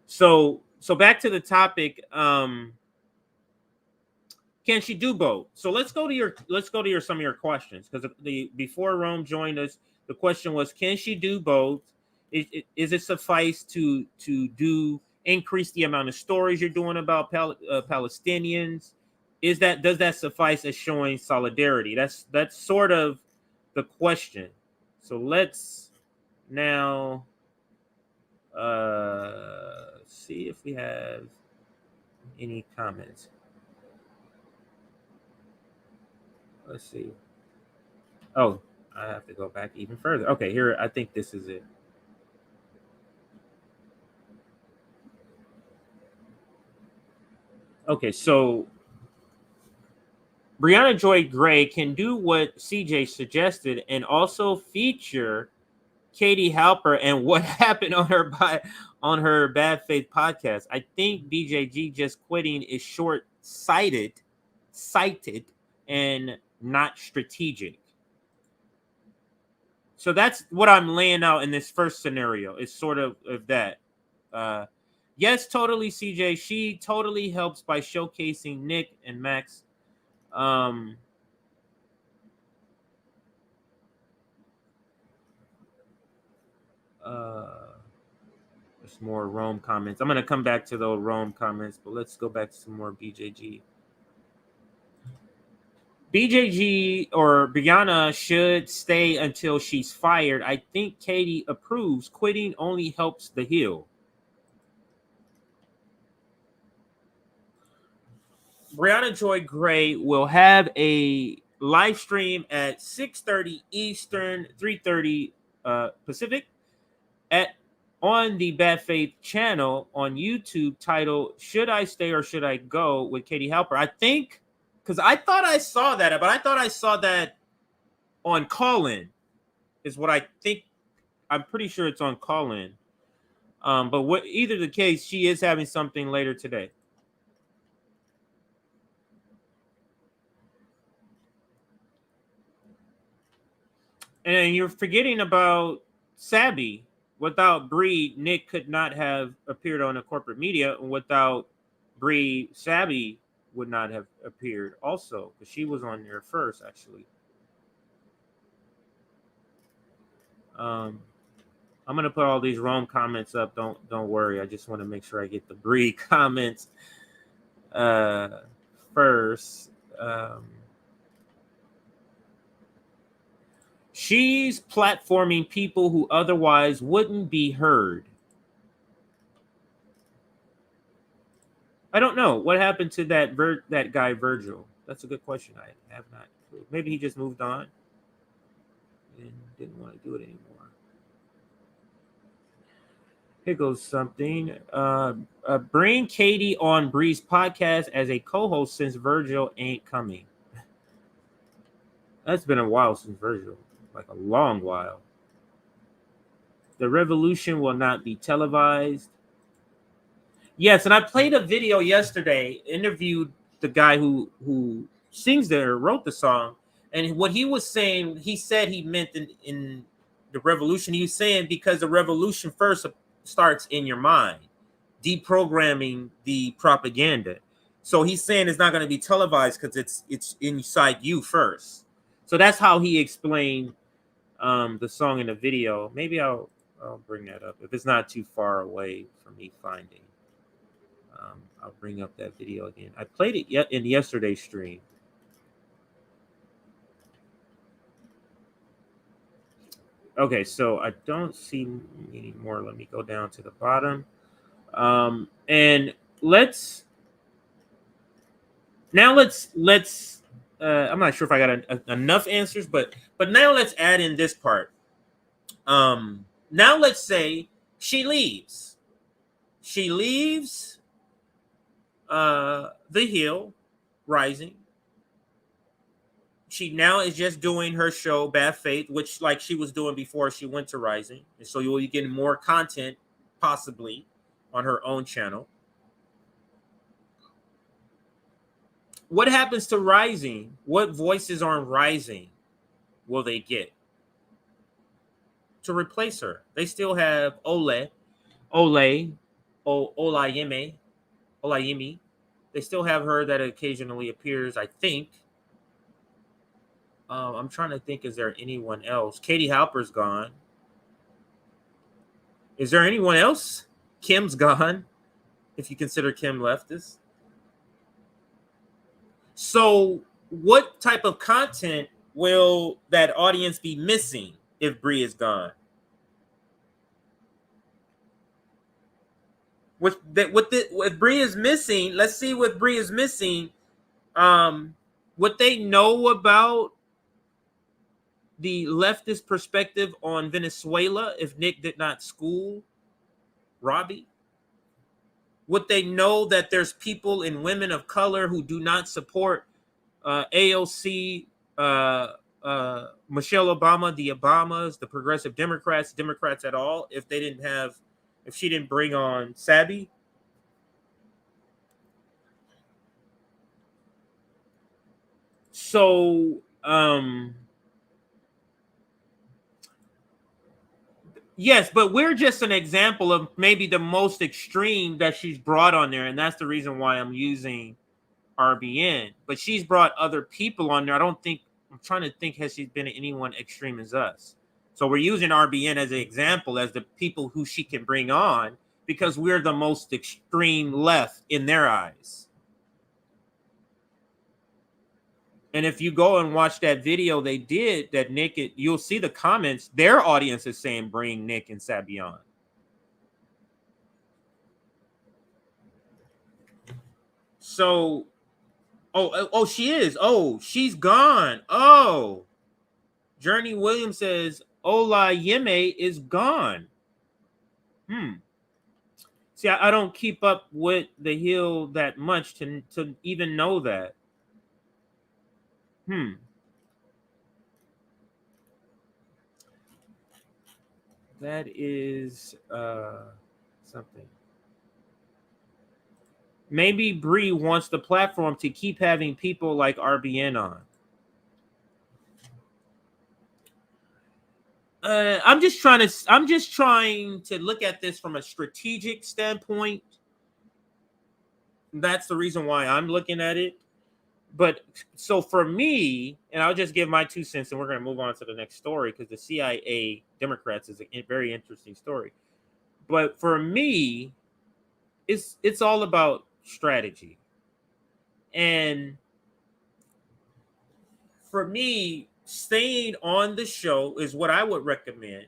So back to the topic. Can she do both? So let's go to some of your questions, because before Rome joined us, the question was, can she do both? Is it suffice to increase the amount of stories you're doing about Palestinians? Does that suffice as showing solidarity? That's sort of the question. So let's now see if we have any comments. Let's see. Oh, I have to go back even further. Okay, here, I think this is it. Okay, so Briahna Joy Gray can do what CJ suggested and also feature Katie Halper and what happened on her Bad Faith podcast. I think BJG just quitting is short-sighted, and not strategic. So that's what I'm laying out in this first scenario. It's sort of that. Yes, totally, CJ. She totally helps by showcasing Nick and Max. There's more Rome comments. I'm going to come back to those Rome comments, but let's go back to some more BJG. BJG or Briahna should stay until she's fired. I think Katie approves. Quitting only helps the heel. Briahna Joy Gray will have a live stream at 6:30 Eastern, 3:30 Pacific on the Bad Faith channel on YouTube titled "Should I Stay or Should I Go" with Katie Halper. I think because I thought I saw that, but I thought I saw that on Call-In is what I think. I'm pretty sure it's on Call-In. But what either the case, she is having something later today. And you're forgetting about Sabby. Without Bree, Nick could not have appeared on the corporate media. And without Bree, Sabby would not have appeared also, because she was on there first, actually. I'm gonna put all these Rome comments up. Don't worry. I just want to make sure I get the Bree comments first. She's platforming people who otherwise wouldn't be heard. I don't know what happened to that guy Virgil. That's a good question. I have not. Maybe he just moved on and didn't want to do it anymore. Here goes something. Bring Katie on Bree's podcast as a co-host since Virgil ain't coming. That's been a while since Virgil. Like a long while. The revolution will not be televised. Yes, and I played a video yesterday, interviewed the guy who sings there, wrote the song, and what he was saying, he said he meant in the revolution. He was saying because the revolution first starts in your mind, deprogramming the propaganda. So he's saying it's not going to be televised because it's inside you first. So that's how he explained the song in the video. Maybe I'll bring that up if it's not too far away from me finding. I'll bring up that video again. I played it in yesterday's stream. Okay, so I don't see any more. Let me go down to the bottom. And let's I'm not sure if I got enough answers, but now let's add in this part. Now let's say she leaves. She leaves the Hill Rising. She now is just doing her show Bad Faith, which like she was doing before she went to Rising. And so you'll be getting more content possibly on her own channel. What happens to Rising? What voices on Rising will they get to replace her? They still have Olayemi. They still have her that occasionally appears, I think. I'm trying to think, is there anyone else? Katie Halper's gone. Is there anyone else? Kim's gone, if you consider Kim leftist. So what type of content will that audience be missing if Bree is gone? If Bree is missing, let's see what Bree is missing. What they know about the leftist perspective on Venezuela if Nick did not school Robbie? Would they know that there's people and women of color who do not support AOC, Michelle Obama, the Obamas, the progressive Democrats at all if she didn't bring on Sabby? So, yes, but we're just an example of maybe the most extreme that she's brought on there, and that's the reason why I'm using RBN. But she's brought other people on there. I'm trying to think, has she been anyone extreme as us? So we're using RBN as an example, as the people who she can bring on, because we're the most extreme left in their eyes. And if you go and watch that video they did, that Nick, you'll see the comments. Their audience is saying bring Nick and Sabby on. So, she is. Oh, she's gone. Oh, Journey Williams says, Ola Yeme is gone. See, I don't keep up with the Hill that much to even know that. That is something. Maybe Bree wants the platform to keep having people like RBN on. I'm just trying to look at this from a strategic standpoint. That's the reason why I'm looking at it. But so for me, and I'll just give my 2 cents, and we're going to move on to the next story because the CIA Democrats is a very interesting story. But for me, it's all about strategy. And for me, staying on the show is what I would recommend,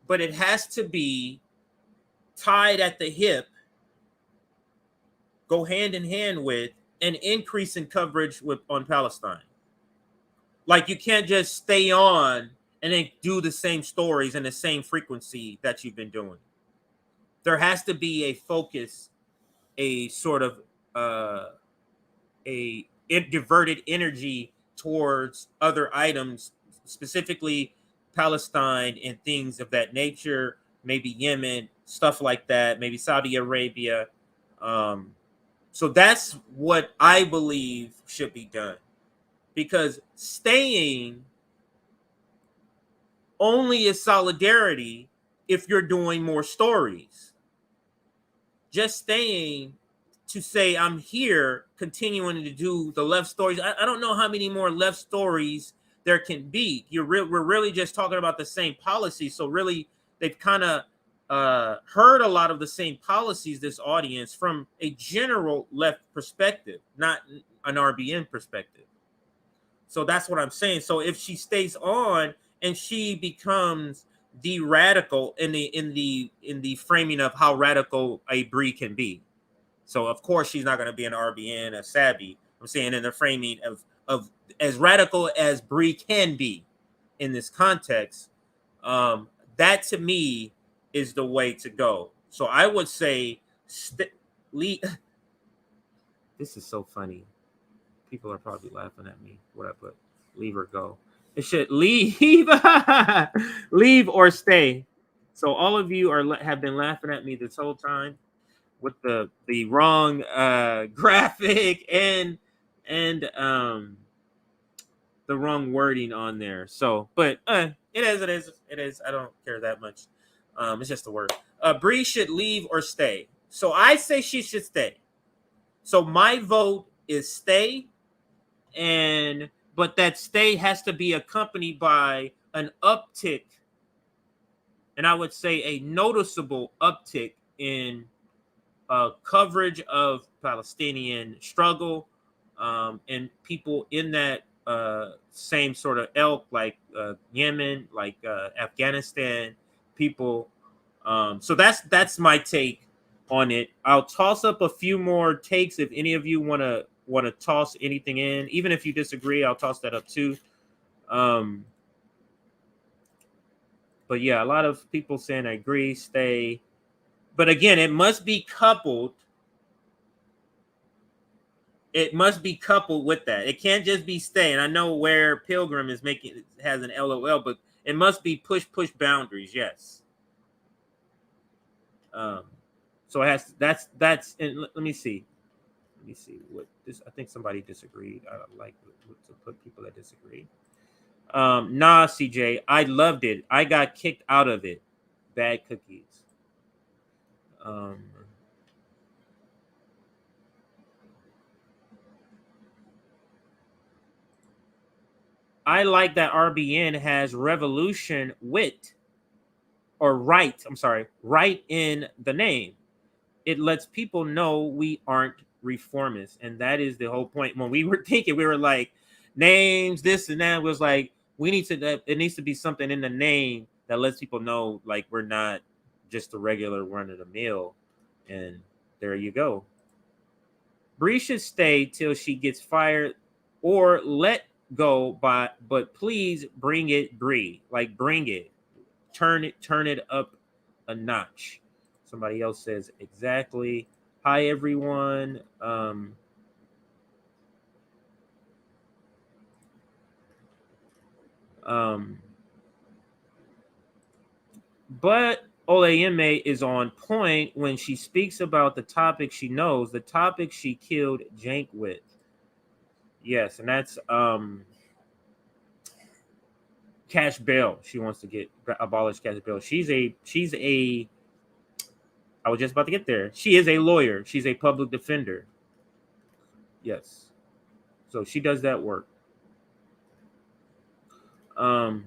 but it has to be tied at the hip, go hand in hand with an increase in coverage on Palestine. Like, you can't just stay on and then do the same stories and the same frequency that you've been doing. There has to be a focus, a sort of diverted energy towards other items, specifically Palestine and things of that nature, maybe Yemen, stuff like that, maybe Saudi Arabia. So that's what I believe should be done, because staying only is solidarity if you're doing more stories. Just staying to say I'm here, continuing to do the left stories. I don't know how many more left stories there can be. We're really just talking about the same policy. So really, they've kind of heard a lot of the same policies, this audience, from a general left perspective, not an RBN perspective. So that's what I'm saying. So if she stays on and she becomes the radical in the framing of how radical a Bree can be. So of course she's not going to be an RBN, a Savvy. I'm saying in the framing of as radical as Bree can be in this context. That to me is the way to go. So I would say, this is so funny. People are probably laughing at me. What I put, leave or go. It should leave, leave or stay. So all of you have been laughing at me this whole time with the wrong graphic and the wrong wording on there. So, but it is. I don't care that much. It's just a word. Bree should leave or stay. So I say she should stay. So my vote is stay, but that stay has to be accompanied by an uptick, and I would say a noticeable uptick in coverage of Palestinian struggle, and people in that same sort of ilk, like Yemen, like Afghanistan people. So that's my take on it. I'll toss up a few more takes if any of you want to toss anything in. Even if you disagree, I'll toss that up too. But yeah, a lot of people saying I agree, stay. But again, it must be coupled. It must be coupled with that. It can't just be stay. And I know where Pilgrim has an LOL, but it must be push boundaries. Yes. So it has that's and let me see what this. I think somebody disagreed. I like to put people that disagree. Nah, CJ, I loved it. I got kicked out of it. Bad cookies. I like that RBN has revolution wit or right. I'm sorry, right in the name. It lets people know we aren't reformists. And that is the whole point. When we were thinking, we were like, names, this and that. It was like, it needs to be something in the name that lets people know, like, we're not just a regular run of the mill. And there you go. Bree should stay till she gets fired or let go but please bring it, Bree. Like, bring it. turn it up a notch. Somebody else says exactly. Hi everyone. But Olayeme is on point when she speaks about the topic she knows, the topic she killed Jank with. Yes, and that's cash bail. She wants to get abolish cash bail. She's a I was just about to get there. She is a lawyer. She's a public defender. Yes. So she does that work. All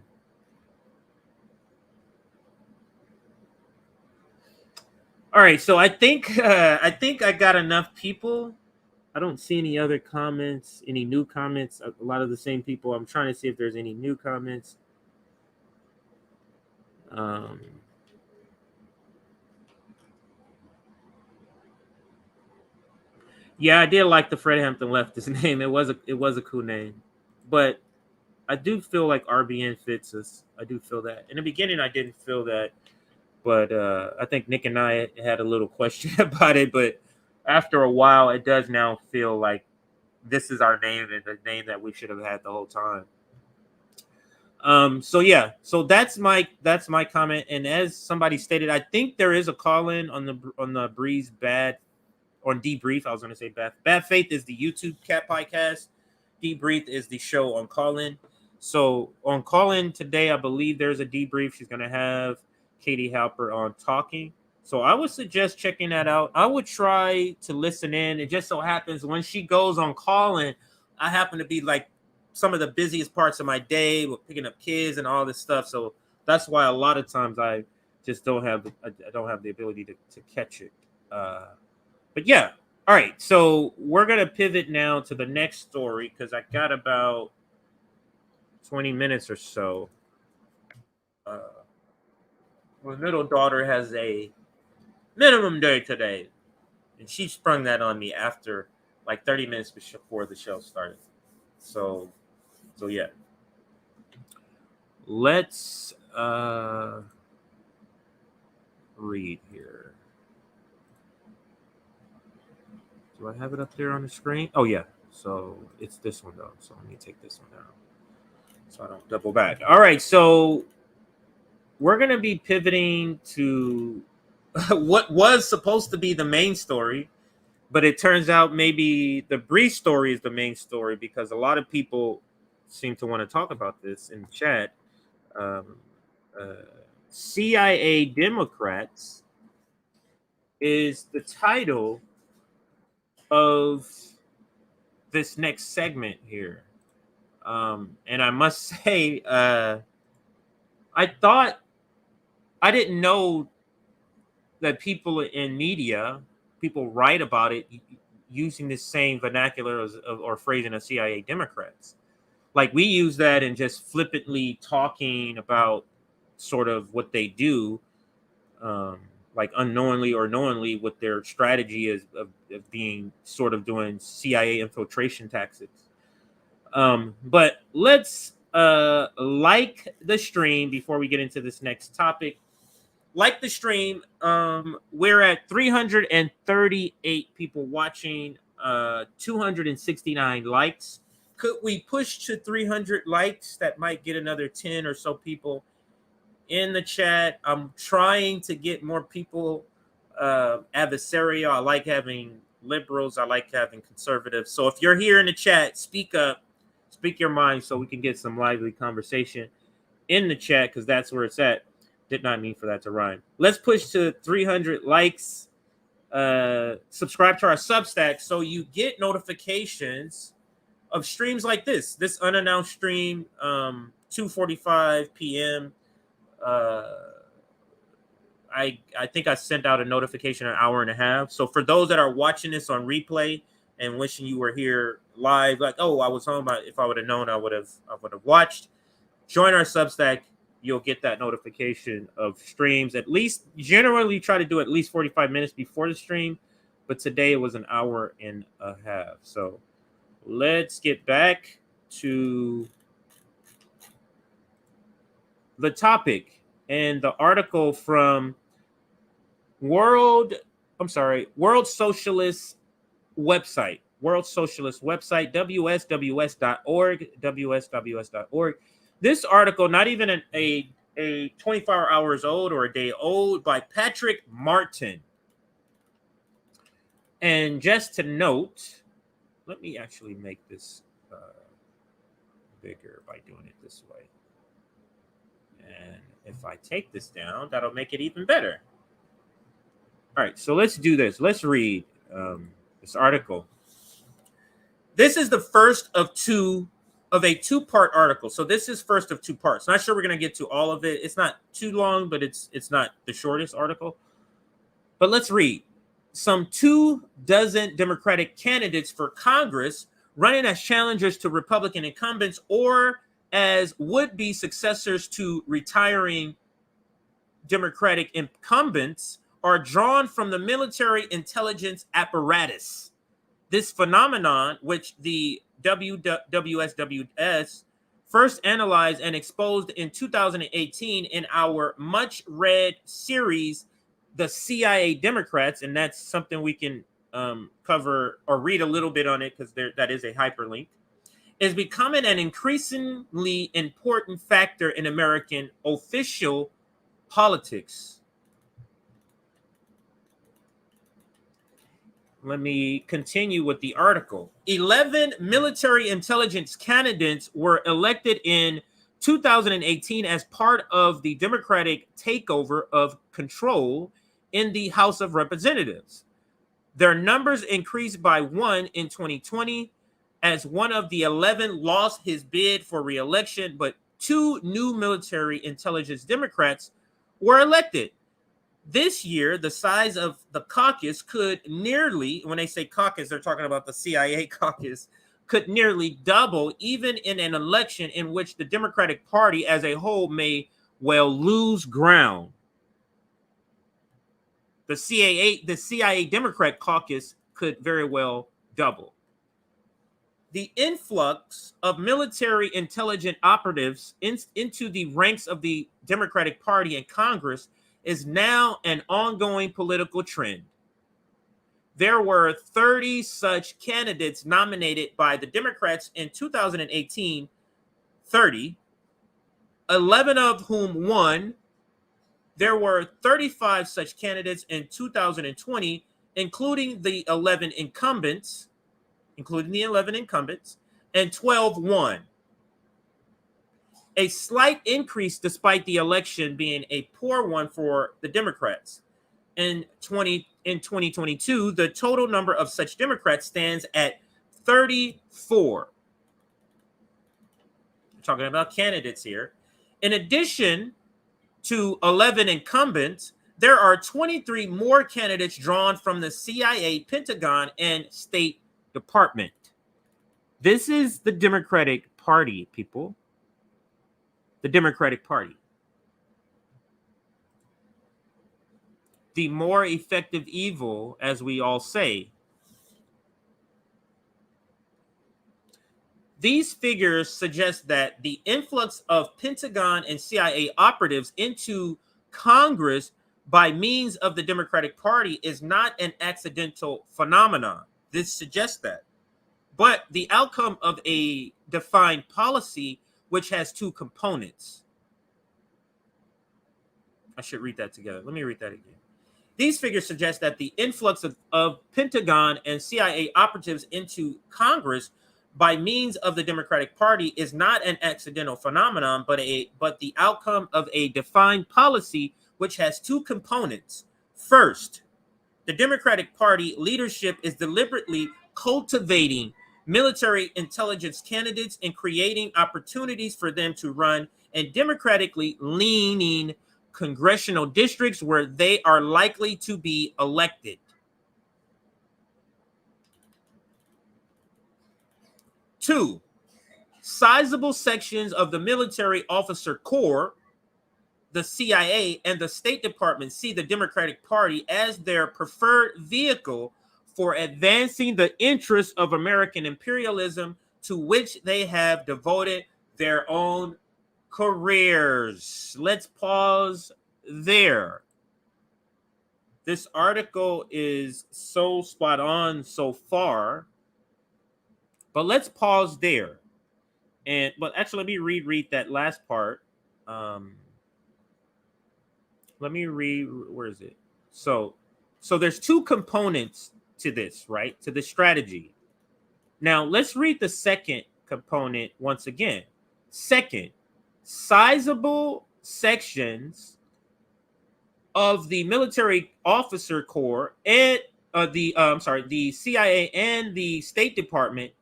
right, so I think I got enough people. I don't see any other comments, any new comments. A lot of the same people. I'm trying to see if there's any new comments. Yeah, I did like the Fred Hampton Leftist name. It was a cool name, but I do feel like RBN fits us. I do feel that. In the beginning, I didn't feel that, but I think Nick and I had a little question about it. But after a while, it does now feel like this is our name and the name that we should have had the whole time. So yeah, so that's my comment. And as somebody stated, I think there is a call-in on the Breeze Bad on Debrief. I was going to say Bad Faith is the YouTube cat podcast. Debrief is the show on Call-In. So on Call-In today, I believe there's a debrief. She's going to have Katie Halper on talking. So I would suggest checking that out. I would try to listen in. It just so happens when she goes on Call-In, I happen to be like some of the busiest parts of my day with picking up kids and all this stuff. So that's why a lot of times I just don't have the ability to catch it. But yeah, all right. So we're gonna pivot now to the next story because I got about 20 minutes or so. My middle daughter has a minimum day today, and she sprung that on me after like 30 minutes before the show started. So yeah. Let's read here. Do I have it up there on the screen? Oh yeah. So it's this one though. So let me take this one down so I don't double back. All right. So we're gonna be pivoting to what was supposed to be the main story, but it turns out maybe the Bree story is the main story because a lot of people seem to want to talk about this in chat. CIA Democrats is the title of this next segment here. And I must say, I didn't know that people in media, people write about it using the same vernacular or phrasing as CIA Democrats. Like we use that in just flippantly talking about sort of what they do, like unknowingly or knowingly what their strategy is of being sort of doing CIA infiltration tactics. But let's like the stream before we get into this next topic. Like the stream. We're at 338 people watching, 269 likes. Could we push to 300 likes? That might get another 10 or so people in the chat. I'm trying to get more people adversarial. I like having liberals. I like having conservatives. So if you're here in the chat, speak up, speak your mind so we can get some lively conversation in the chat because that's where it's at. Did not mean for that to rhyme. Let's push to 300 likes. Subscribe to our Substack so you get notifications of streams like this unannounced stream, 2:45 p.m. I think I sent out a notification an hour and a half. So for those that are watching this on replay and wishing you were here live, like, oh, I was home. If I would have known, I would have watched. Join our Substack. You'll get that notification of streams. At least generally try to do at least 45 minutes before the stream. But today it was an hour and a half. So let's get back to the topic. And the article from World Socialist website, wsws.org, wsws.org. This article, not even a 24 hours old or a day old, by Patrick Martin. And just to note, let me actually make this bigger by doing it this way. And if I take this down, that'll make it even better. All right, so let's do this. Let's read this article. This is the first of a two-part article. So this is first of two parts. Not sure we're going to get to all of it. It's not too long, but it's not the shortest article. But let's read. Some 24 Democratic candidates for Congress running as challengers to Republican incumbents or as would-be successors to retiring Democratic incumbents are drawn from the military intelligence apparatus. This phenomenon, which the WSWS first analyzed and exposed in 2018 in our much-read series, The CIA Democrats, and that's something we can cover or read a little bit on it because that is a hyperlink, is becoming an increasingly important factor in American official politics. Let me continue with the article. 11 military intelligence candidates were elected in 2018 as part of the Democratic takeover of control in the House of Representatives. Their numbers increased by one in 2020 as one of the 11 lost his bid for re-election, but two new military intelligence Democrats were elected. This year, the size of the caucus could nearly, when they say caucus, they're talking about the CIA caucus, could nearly double even in an election in which the Democratic Party as a whole may well lose ground. The CIA Democrat caucus could very well double. The influx of military intelligence operatives into the ranks of the Democratic Party and Congress is now an ongoing political trend. There were 30 such candidates nominated by the Democrats in 2018, 30, 11 of whom won. There were 35 such candidates in 2020, including the 11 incumbents, and 12 won. A slight increase despite the election being a poor one for the Democrats. In 2022, the total number of such Democrats stands at 34. We're talking about candidates here. In addition to 11 incumbents, there are 23 more candidates drawn from the CIA, Pentagon, and State Department. This is the Democratic Party, people. The Democratic Party. The more effective evil, as we all say. These figures suggest that the influx of Pentagon and CIA operatives into Congress by means of the Democratic Party is not an accidental phenomenon. This suggests that. But the outcome of a defined policy which has two components. I should read that together. Let me read that again. These figures suggest that the influx of Pentagon and CIA operatives into Congress by means of the Democratic Party is not an accidental phenomenon, but the outcome of a defined policy which has two components. First, the Democratic Party leadership is deliberately cultivating military intelligence candidates and creating opportunities for them to run in democratically leaning congressional districts where they are likely to be elected. Two, sizable sections of the military officer corps, the CIA, and the State Department see the Democratic Party as their preferred vehicle for advancing the interests of American imperialism, to which they have devoted their own careers. Let's pause there. This article is so spot on so far, but let's pause there. But actually, let me reread that last part. Let me read. Where is it? So there's two components to this, right? To the strategy. Now let's read the second component once again. Second, sizable sections of the military officer corps and the CIA and the State Department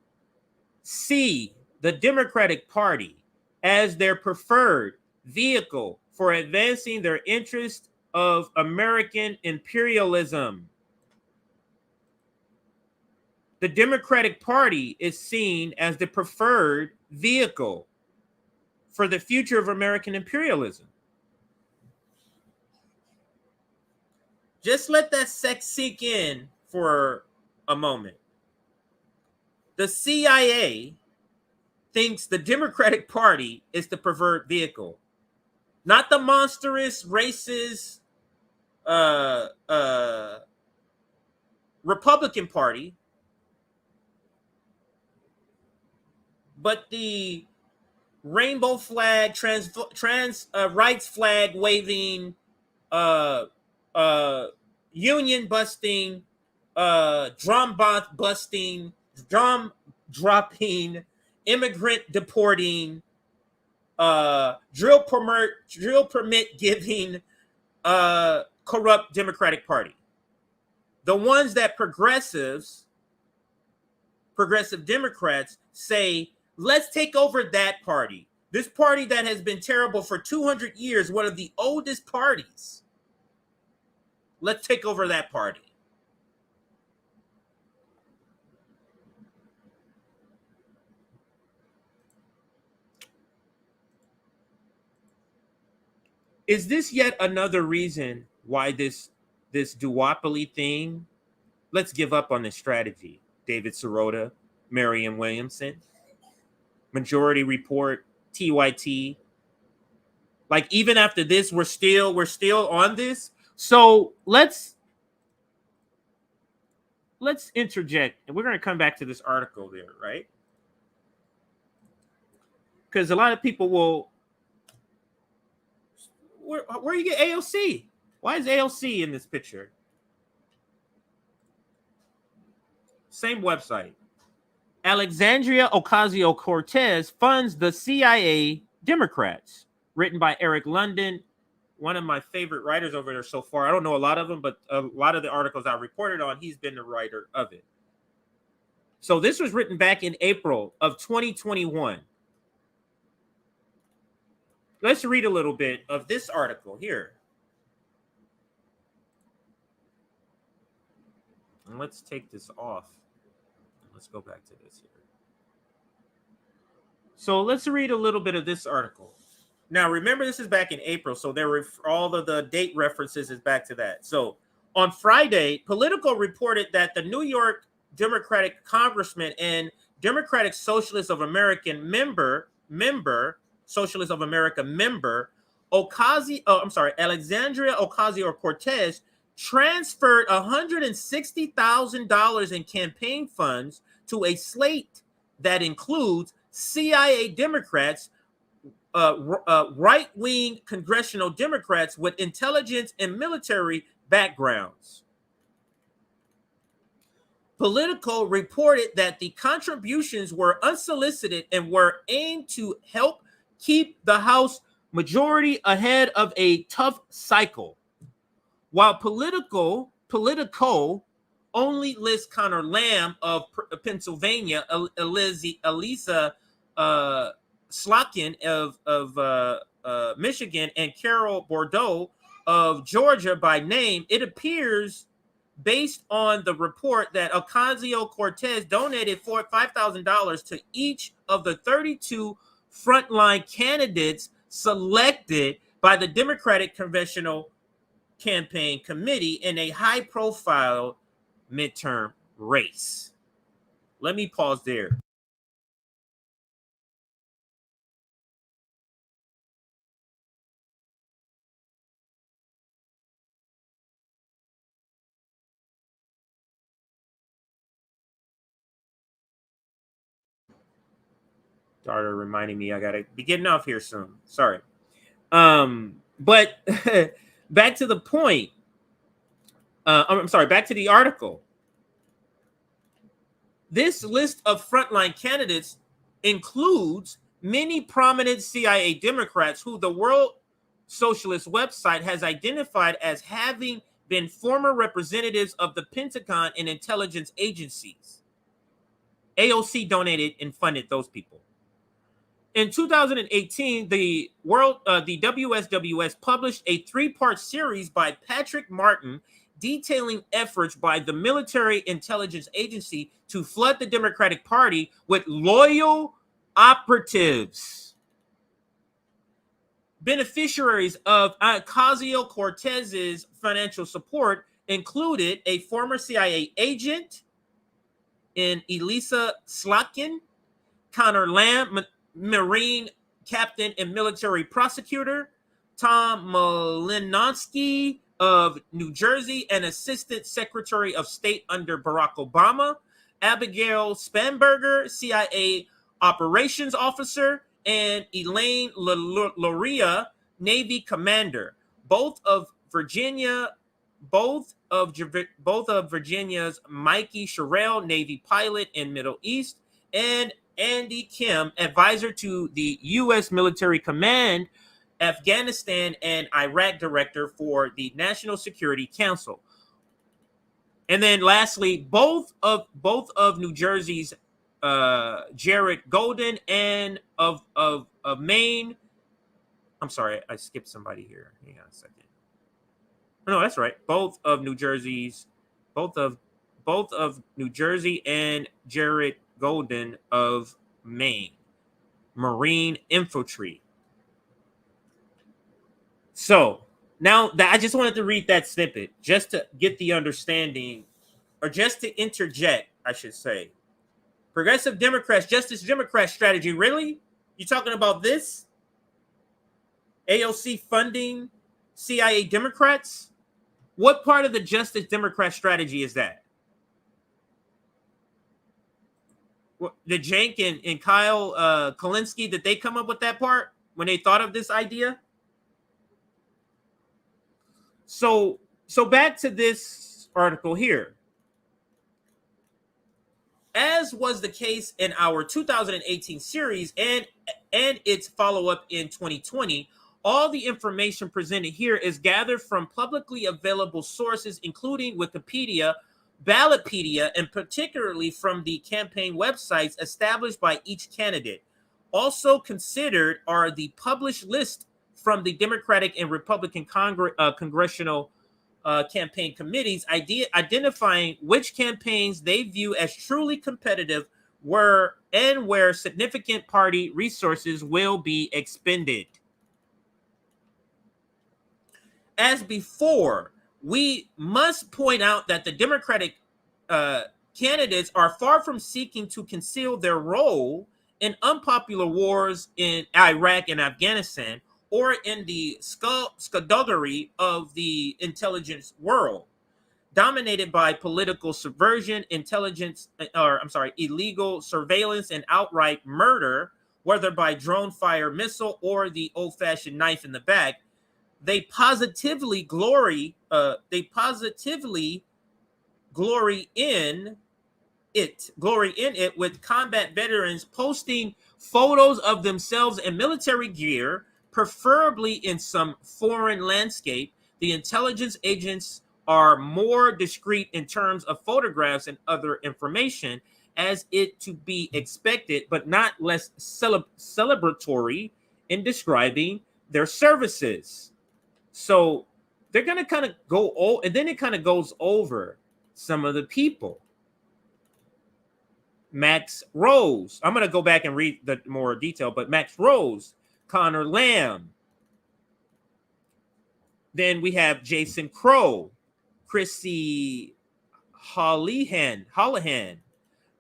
see the Democratic Party as their preferred vehicle for advancing their interest of American imperialism. The Democratic Party is seen as the preferred vehicle for the future of American imperialism. Just let that sink in for a moment. The CIA thinks the Democratic Party is the preferred vehicle, not the monstrous, racist Republican Party, but the rainbow flag, trans rights flag waving, union busting, drum busting, drum dropping, immigrant deporting, drill permit giving, corrupt Democratic Party. The ones that progressive Democrats say, let's take over that party. This party that has been terrible for 200 years, one of the oldest parties. Let's take over that party. Is this yet another reason why this duopoly thing? Let's give up on this strategy. David Sirota, Marianne Williamson, Majority Report, TYT. Like, even after this, we're still on this. So let's interject, and we're going to come back to this article there, right? Because a lot of people will. Where you get AOC? Why is AOC in this picture? Same website. Alexandria Ocasio-Cortez funds the CIA Democrats. Written by Eric London, one of my favorite writers over there so far. I don't know a lot of them, but a lot of the articles I reported on, he's been the writer of it. So this was written back in April of 2021. Let's read a little bit of this article here. And let's take this off. Let's go back to this here. So let's read a little bit of this article. Now, remember, this is back in April, so there were all of the date references is back to that. So on Friday, Politico reported that the New York Democratic Congressman and Democratic Socialist of America member, Alexandria Ocasio-Cortez transferred $160,000 in campaign funds to a slate that includes CIA Democrats, right-wing congressional Democrats with intelligence and military backgrounds. Politico reported that the contributions were unsolicited and were aimed to help keep the House majority ahead of a tough cycle. While Politico only lists Connor Lamb of Pennsylvania, Elisa Slotkin of Michigan, and Carol Bordeaux of Georgia by name, it appears, based on the report, that Ocasio-Cortez donated $5,000 to each of the 32 frontline candidates selected by the Democratic Congressional Campaign Committee in a high-profile midterm race. Let me pause there. started reminding me I gotta be getting off here soon. Sorry. But back to the point. I'm sorry, back to the article. This list of frontline candidates includes many prominent CIA Democrats who the World Socialist website has identified as having been former representatives of the Pentagon and intelligence agencies. AOC donated and funded those people. In 2018, the WSWS published a 3-part series by Patrick Martin detailing efforts by the Military Intelligence Agency to flood the Democratic Party with loyal operatives. Beneficiaries of Ocasio-Cortez's financial support included a former CIA agent in Elisa Slotkin, Connor Lamb, Marine captain and military prosecutor, Tom Malinowski of New Jersey, and Assistant Secretary of State under Barack Obama, Abigail Spanberger, CIA Operations Officer, and Elaine Luria, Navy Commander, both of Virginia's Mikey Sherrill, Navy pilot in Middle East, and Andy Kim, advisor to the U.S. Military Command, Afghanistan and Iraq director for the National Security Council. And then lastly, both of New Jersey's Jared Golden and of Maine. I'm sorry, I skipped somebody here. Hang on a second. No, that's right. Both of New Jersey and Jared Golden of Maine, Marine infantry. So now that I just wanted to read that snippet just to get the understanding, or just to interject, I should say. Progressive Democrats, Justice Democrat strategy. Really? You talking about this? AOC funding CIA Democrats? What part of the Justice Democrat strategy is that? Did Cenk and Kyle Kulinski, did they come up with that part when they thought of this idea? So back to this article here. As was the case in our 2018 series and its follow-up in 2020, all the information presented here is gathered from publicly available sources, including Wikipedia, Ballotpedia, and particularly from the campaign websites established by each candidate. Also considered are the published list from the Democratic and Republican congressional campaign committees, identifying which campaigns they view as truly competitive where significant party resources will be expended. As before, we must point out that the Democratic candidates are far from seeking to conceal their role in unpopular wars in Iraq and Afghanistan, or in the skullduggery of the intelligence world, dominated by political subversion, illegal surveillance, and outright murder, whether by drone fire missile or the old-fashioned knife in the back. They positively glory in it with combat veterans posting photos of themselves in military gear, preferably in some foreign landscape. The intelligence agents are more discreet in terms of photographs and other information, as it to be expected, but not less celebratory in describing their services. So they're going to kind of go, and then it kind of goes over some of the people. Max Rose. I'm going to go back and read the more detail, but Max Rose, Connor Lamb. Then we have Jason Crow, Chrissy Holohan,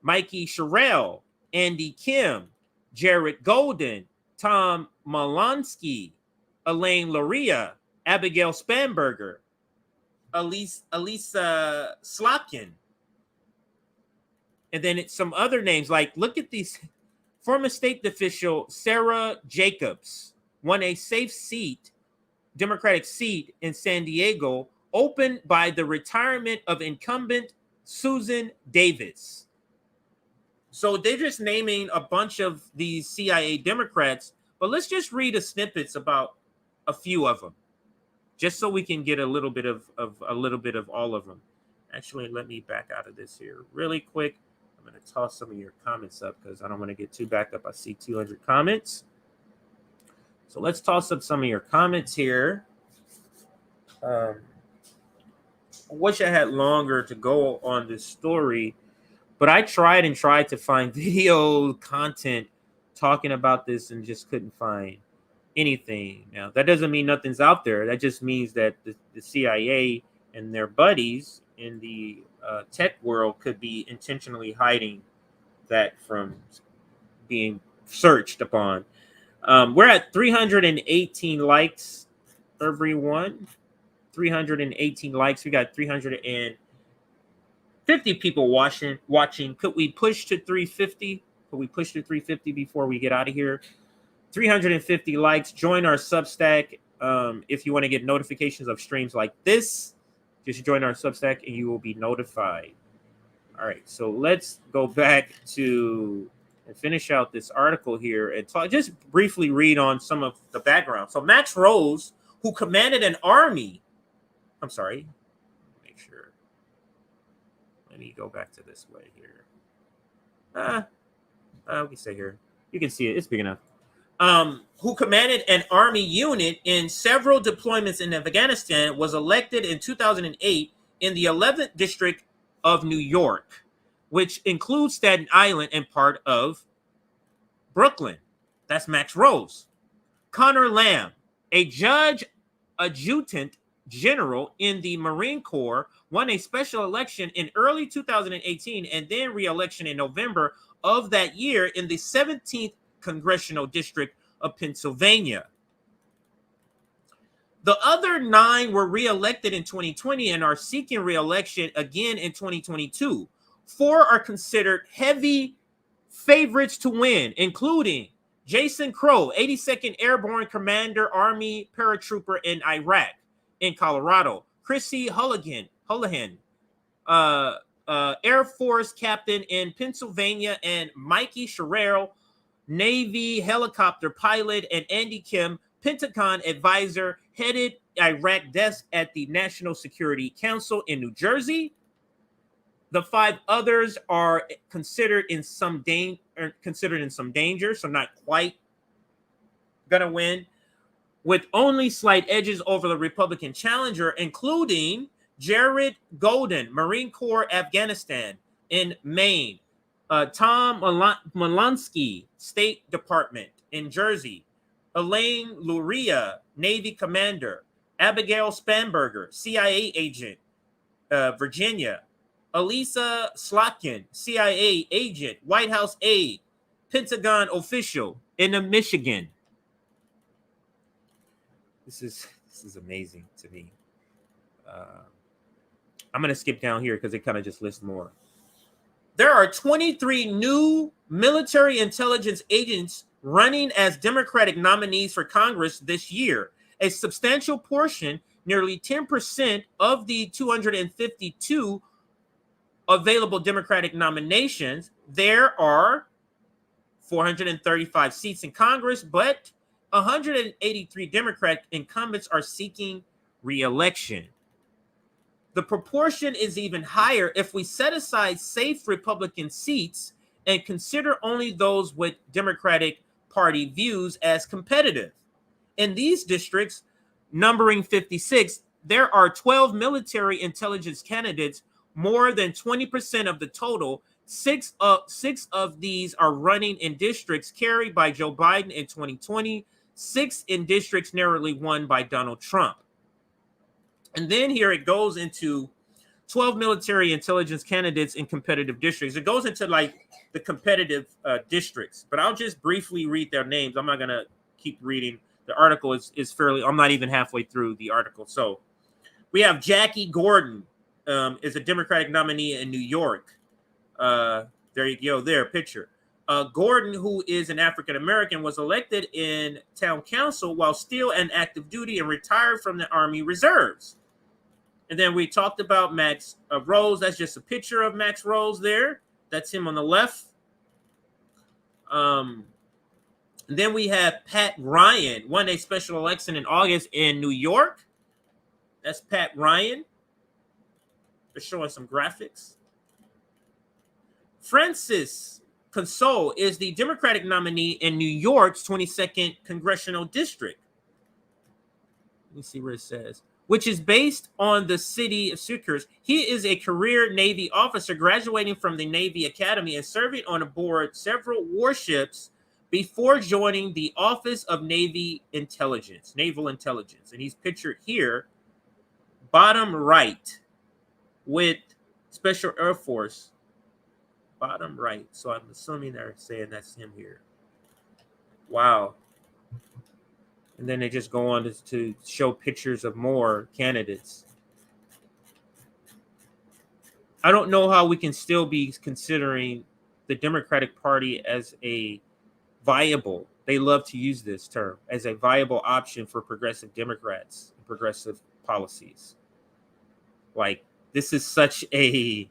Mikey Sherrill, Andy Kim, Jared Golden, Tom Malinowski, Elaine Luria, Abigail Spanberger, Elisa Slotkin. And then it's some other names, like, look at these. Former state official Sarah Jacobs won a safe seat, Democratic seat in San Diego, opened by the retirement of incumbent Susan Davis. So they're just naming a bunch of these CIA Democrats, but let's just read the snippets about a few of them, just so we can get a little bit of all of them. Actually, let me back out of this here really quick. I'm going to toss some of your comments up because I don't want to get too backed up. I see 200 comments. So let's toss up some of your comments here. I wish I had longer to go on this story, but I tried to find video content talking about this and just couldn't find anything. Now, that doesn't mean nothing's out there. That just means that the CIA and their buddies in the tech world could be intentionally hiding that from being searched upon. We're at 318 likes, everyone. 318 likes. We got 350 people watching. Could we push to 350? Could we push to 350 before we get out of here? 350 likes. Join our Substack. If you want to get notifications of streams like this, just join our Substack and you will be notified. All right, so let's go back to and finish out this article here and just briefly read on some of the background. So Max Rose, who commanded an army, I'm sorry, make sure. Let me go back to this way here. We can stay here. You can see it. It's big enough. Who commanded an army unit in several deployments in Afghanistan, was elected in 2008 in the 11th District of New York, which includes Staten Island and part of Brooklyn. That's Max Rose. Connor Lamb, a judge adjutant general in the Marine Corps, won a special election in early 2018 and then re-election in November of that year in the 17th Congressional District of Pennsylvania. The other 9 were re-elected in 2020 and are seeking re-election again in 2022. 4 are considered heavy favorites to win, including Jason Crow, 82nd Airborne Commander, Army paratrooper in Iraq, in Colorado. Chrissy Hulligan, Air Force captain in Pennsylvania, and Mikey Sherrill, Navy helicopter pilot, and Andy Kim, Pentagon advisor, headed Iraq desk at the National Security Council in New Jersey. The 5 others are considered in some danger, so not quite gonna win, with only slight edges over the Republican challenger, including Jared Golden, Marine Corps, Afghanistan, in Maine. Tom Molansky, State Department in Jersey. Elaine Luria, Navy Commander. Abigail Spanberger, CIA agent, Virginia. Elisa Slotkin, CIA agent, White House aide, Pentagon official in Michigan. This is amazing to me. I'm going to skip down here because it kind of just lists more. There are 23 new military intelligence agents running as Democratic nominees for Congress this year. A substantial portion, nearly 10% of the 252 available Democratic nominations. There are 435 seats in Congress, but 183 Democrat incumbents are seeking re-election. The proportion is even higher if we set aside safe Republican seats and consider only those with Democratic Party views as competitive. In these districts, numbering 56, there are 12 military intelligence candidates, more than 20% of the total. Six of these are running in districts carried by Joe Biden in 2020, 6 in districts narrowly won by Donald Trump. And then here it goes into 12 military intelligence candidates in competitive districts. It goes into like the competitive districts, but I'll just briefly read their names. I'm not going to keep reading. The article is fairly, I'm not even halfway through the article. So we have Jackie Gordon is a Democratic nominee in New York. There you go, there, picture. Gordon, who is an African American, was elected in town council while still on active duty and retired from the Army Reserves. And then we talked about Max Rose. That's just a picture of Max Rose there. That's him on the left. And then we have Pat Ryan, won a special election in August in New York. That's Pat Ryan. They're showing some graphics. Francis Console is the Democratic nominee in New York's 22nd Congressional District. Let me see where it says. Which is based on the city of Syracuse. He is a career Navy officer graduating from the Navy Academy and serving on aboard several warships before joining the Office of Naval Intelligence. And he's pictured here, bottom right, with Special Air Force. Bottom right. So I'm assuming they're saying that's him here. Wow. And then they just go on to show pictures of more candidates. I don't know how we can still be considering the Democratic Party as a viable, they love to use this term, as a viable option for progressive Democrats and progressive policies. Like, this is such a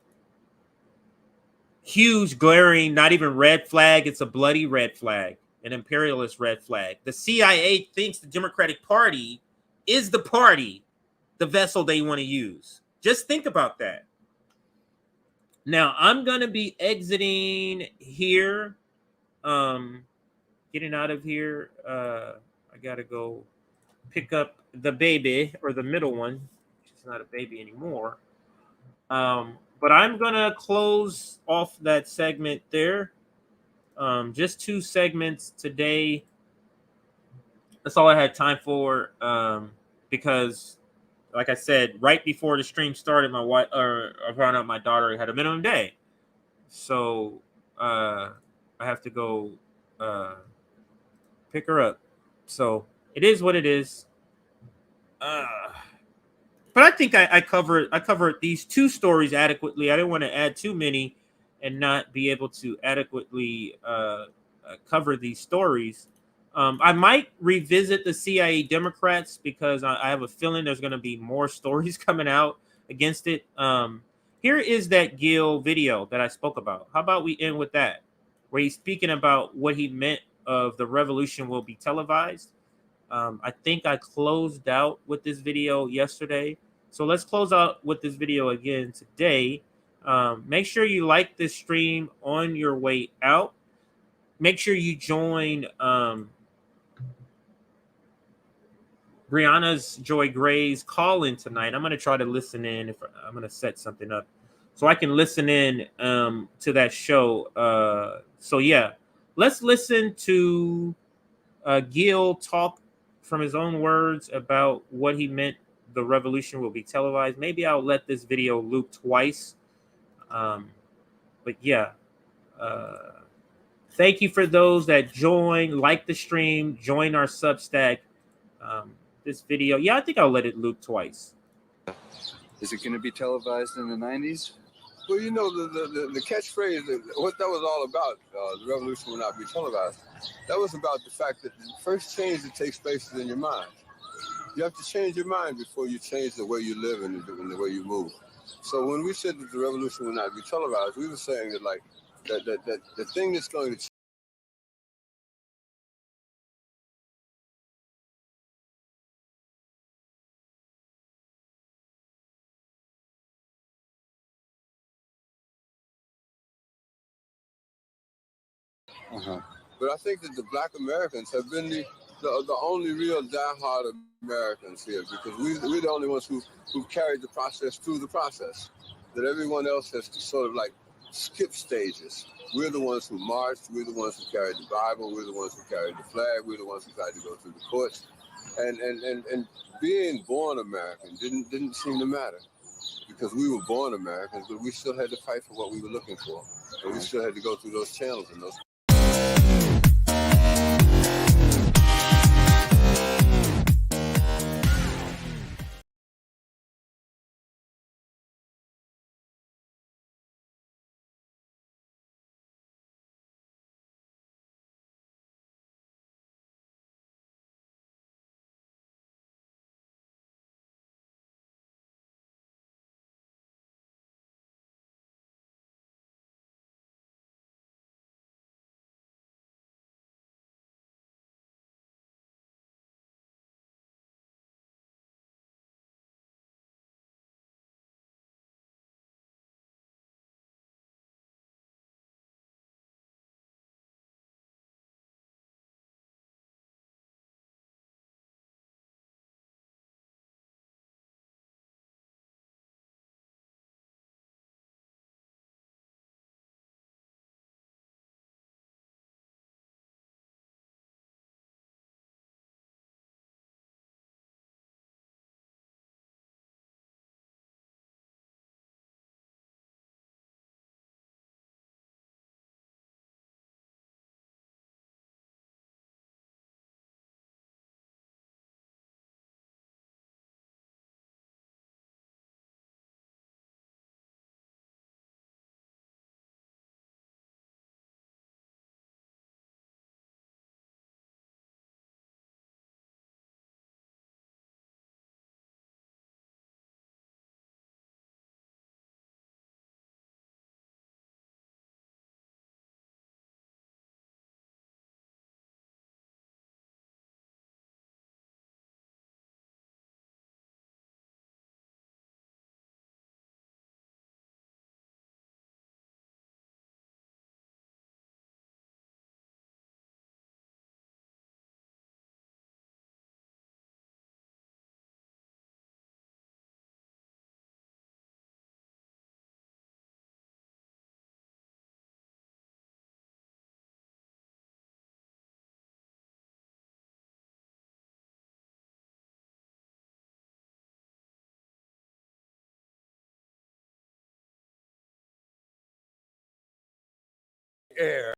huge, glaring, not even red flag. It's a bloody red flag. An imperialist red flag. The CIA thinks the Democratic Party is the party, the vessel they want to use. Just think about that. Now, I'm going to be exiting here, getting out of here. I got to go pick up the baby, or the middle one. She's not a baby anymore. But I'm going to close off that segment there. Just 2 segments today. That's all I had time for, because, like I said, right before the stream started, my wife, or I found out my daughter had a minimum day, so I have to go pick her up. So it is what it is. But I think I covered these 2 stories adequately. I didn't want to add too many and not be able to adequately cover these stories. I might revisit the CIA Democrats because I have a feeling there's going to be more stories coming out against it. Here is that Gill video that I spoke about. How about we end with that, where he's speaking about what he meant of the revolution will be televised. I think I closed out with this video yesterday. So let's close out with this video again today. Make sure you like this stream on your way out. Make sure you join Briahna Joy Gray's call-in tonight. I'm going to try to listen in. If I'm going to set something up so I can listen in to that show. So yeah, let's listen to Gill talk from his own words about what he meant the revolution will be televised. Maybe I'll let this video loop twice. But yeah, thank you for those that join, like the stream, join our Substack. This video, yeah, I think I'll let it loop twice. Is it going to be televised in the 90s? Well, you know, the catchphrase, what that was all about, the revolution will not be televised, that was about the fact that the first change that takes place is in your mind. You have to change your mind before you change the way you live and the way you move. So when we said that the revolution will not be televised, we were saying that, like, that the thing that's going to But I think that the Black Americans have been the only real diehard Americans here, because we're the only ones who carried the process through the process. That everyone else has to sort of like skip stages. We're the ones who marched. We're the ones who carried the Bible. We're the ones who carried the flag. We're the ones who tried to go through the courts. And being born American didn't seem to matter, because we were born Americans, but we still had to fight for what we were looking for, and we still had to go through those channels and those. air.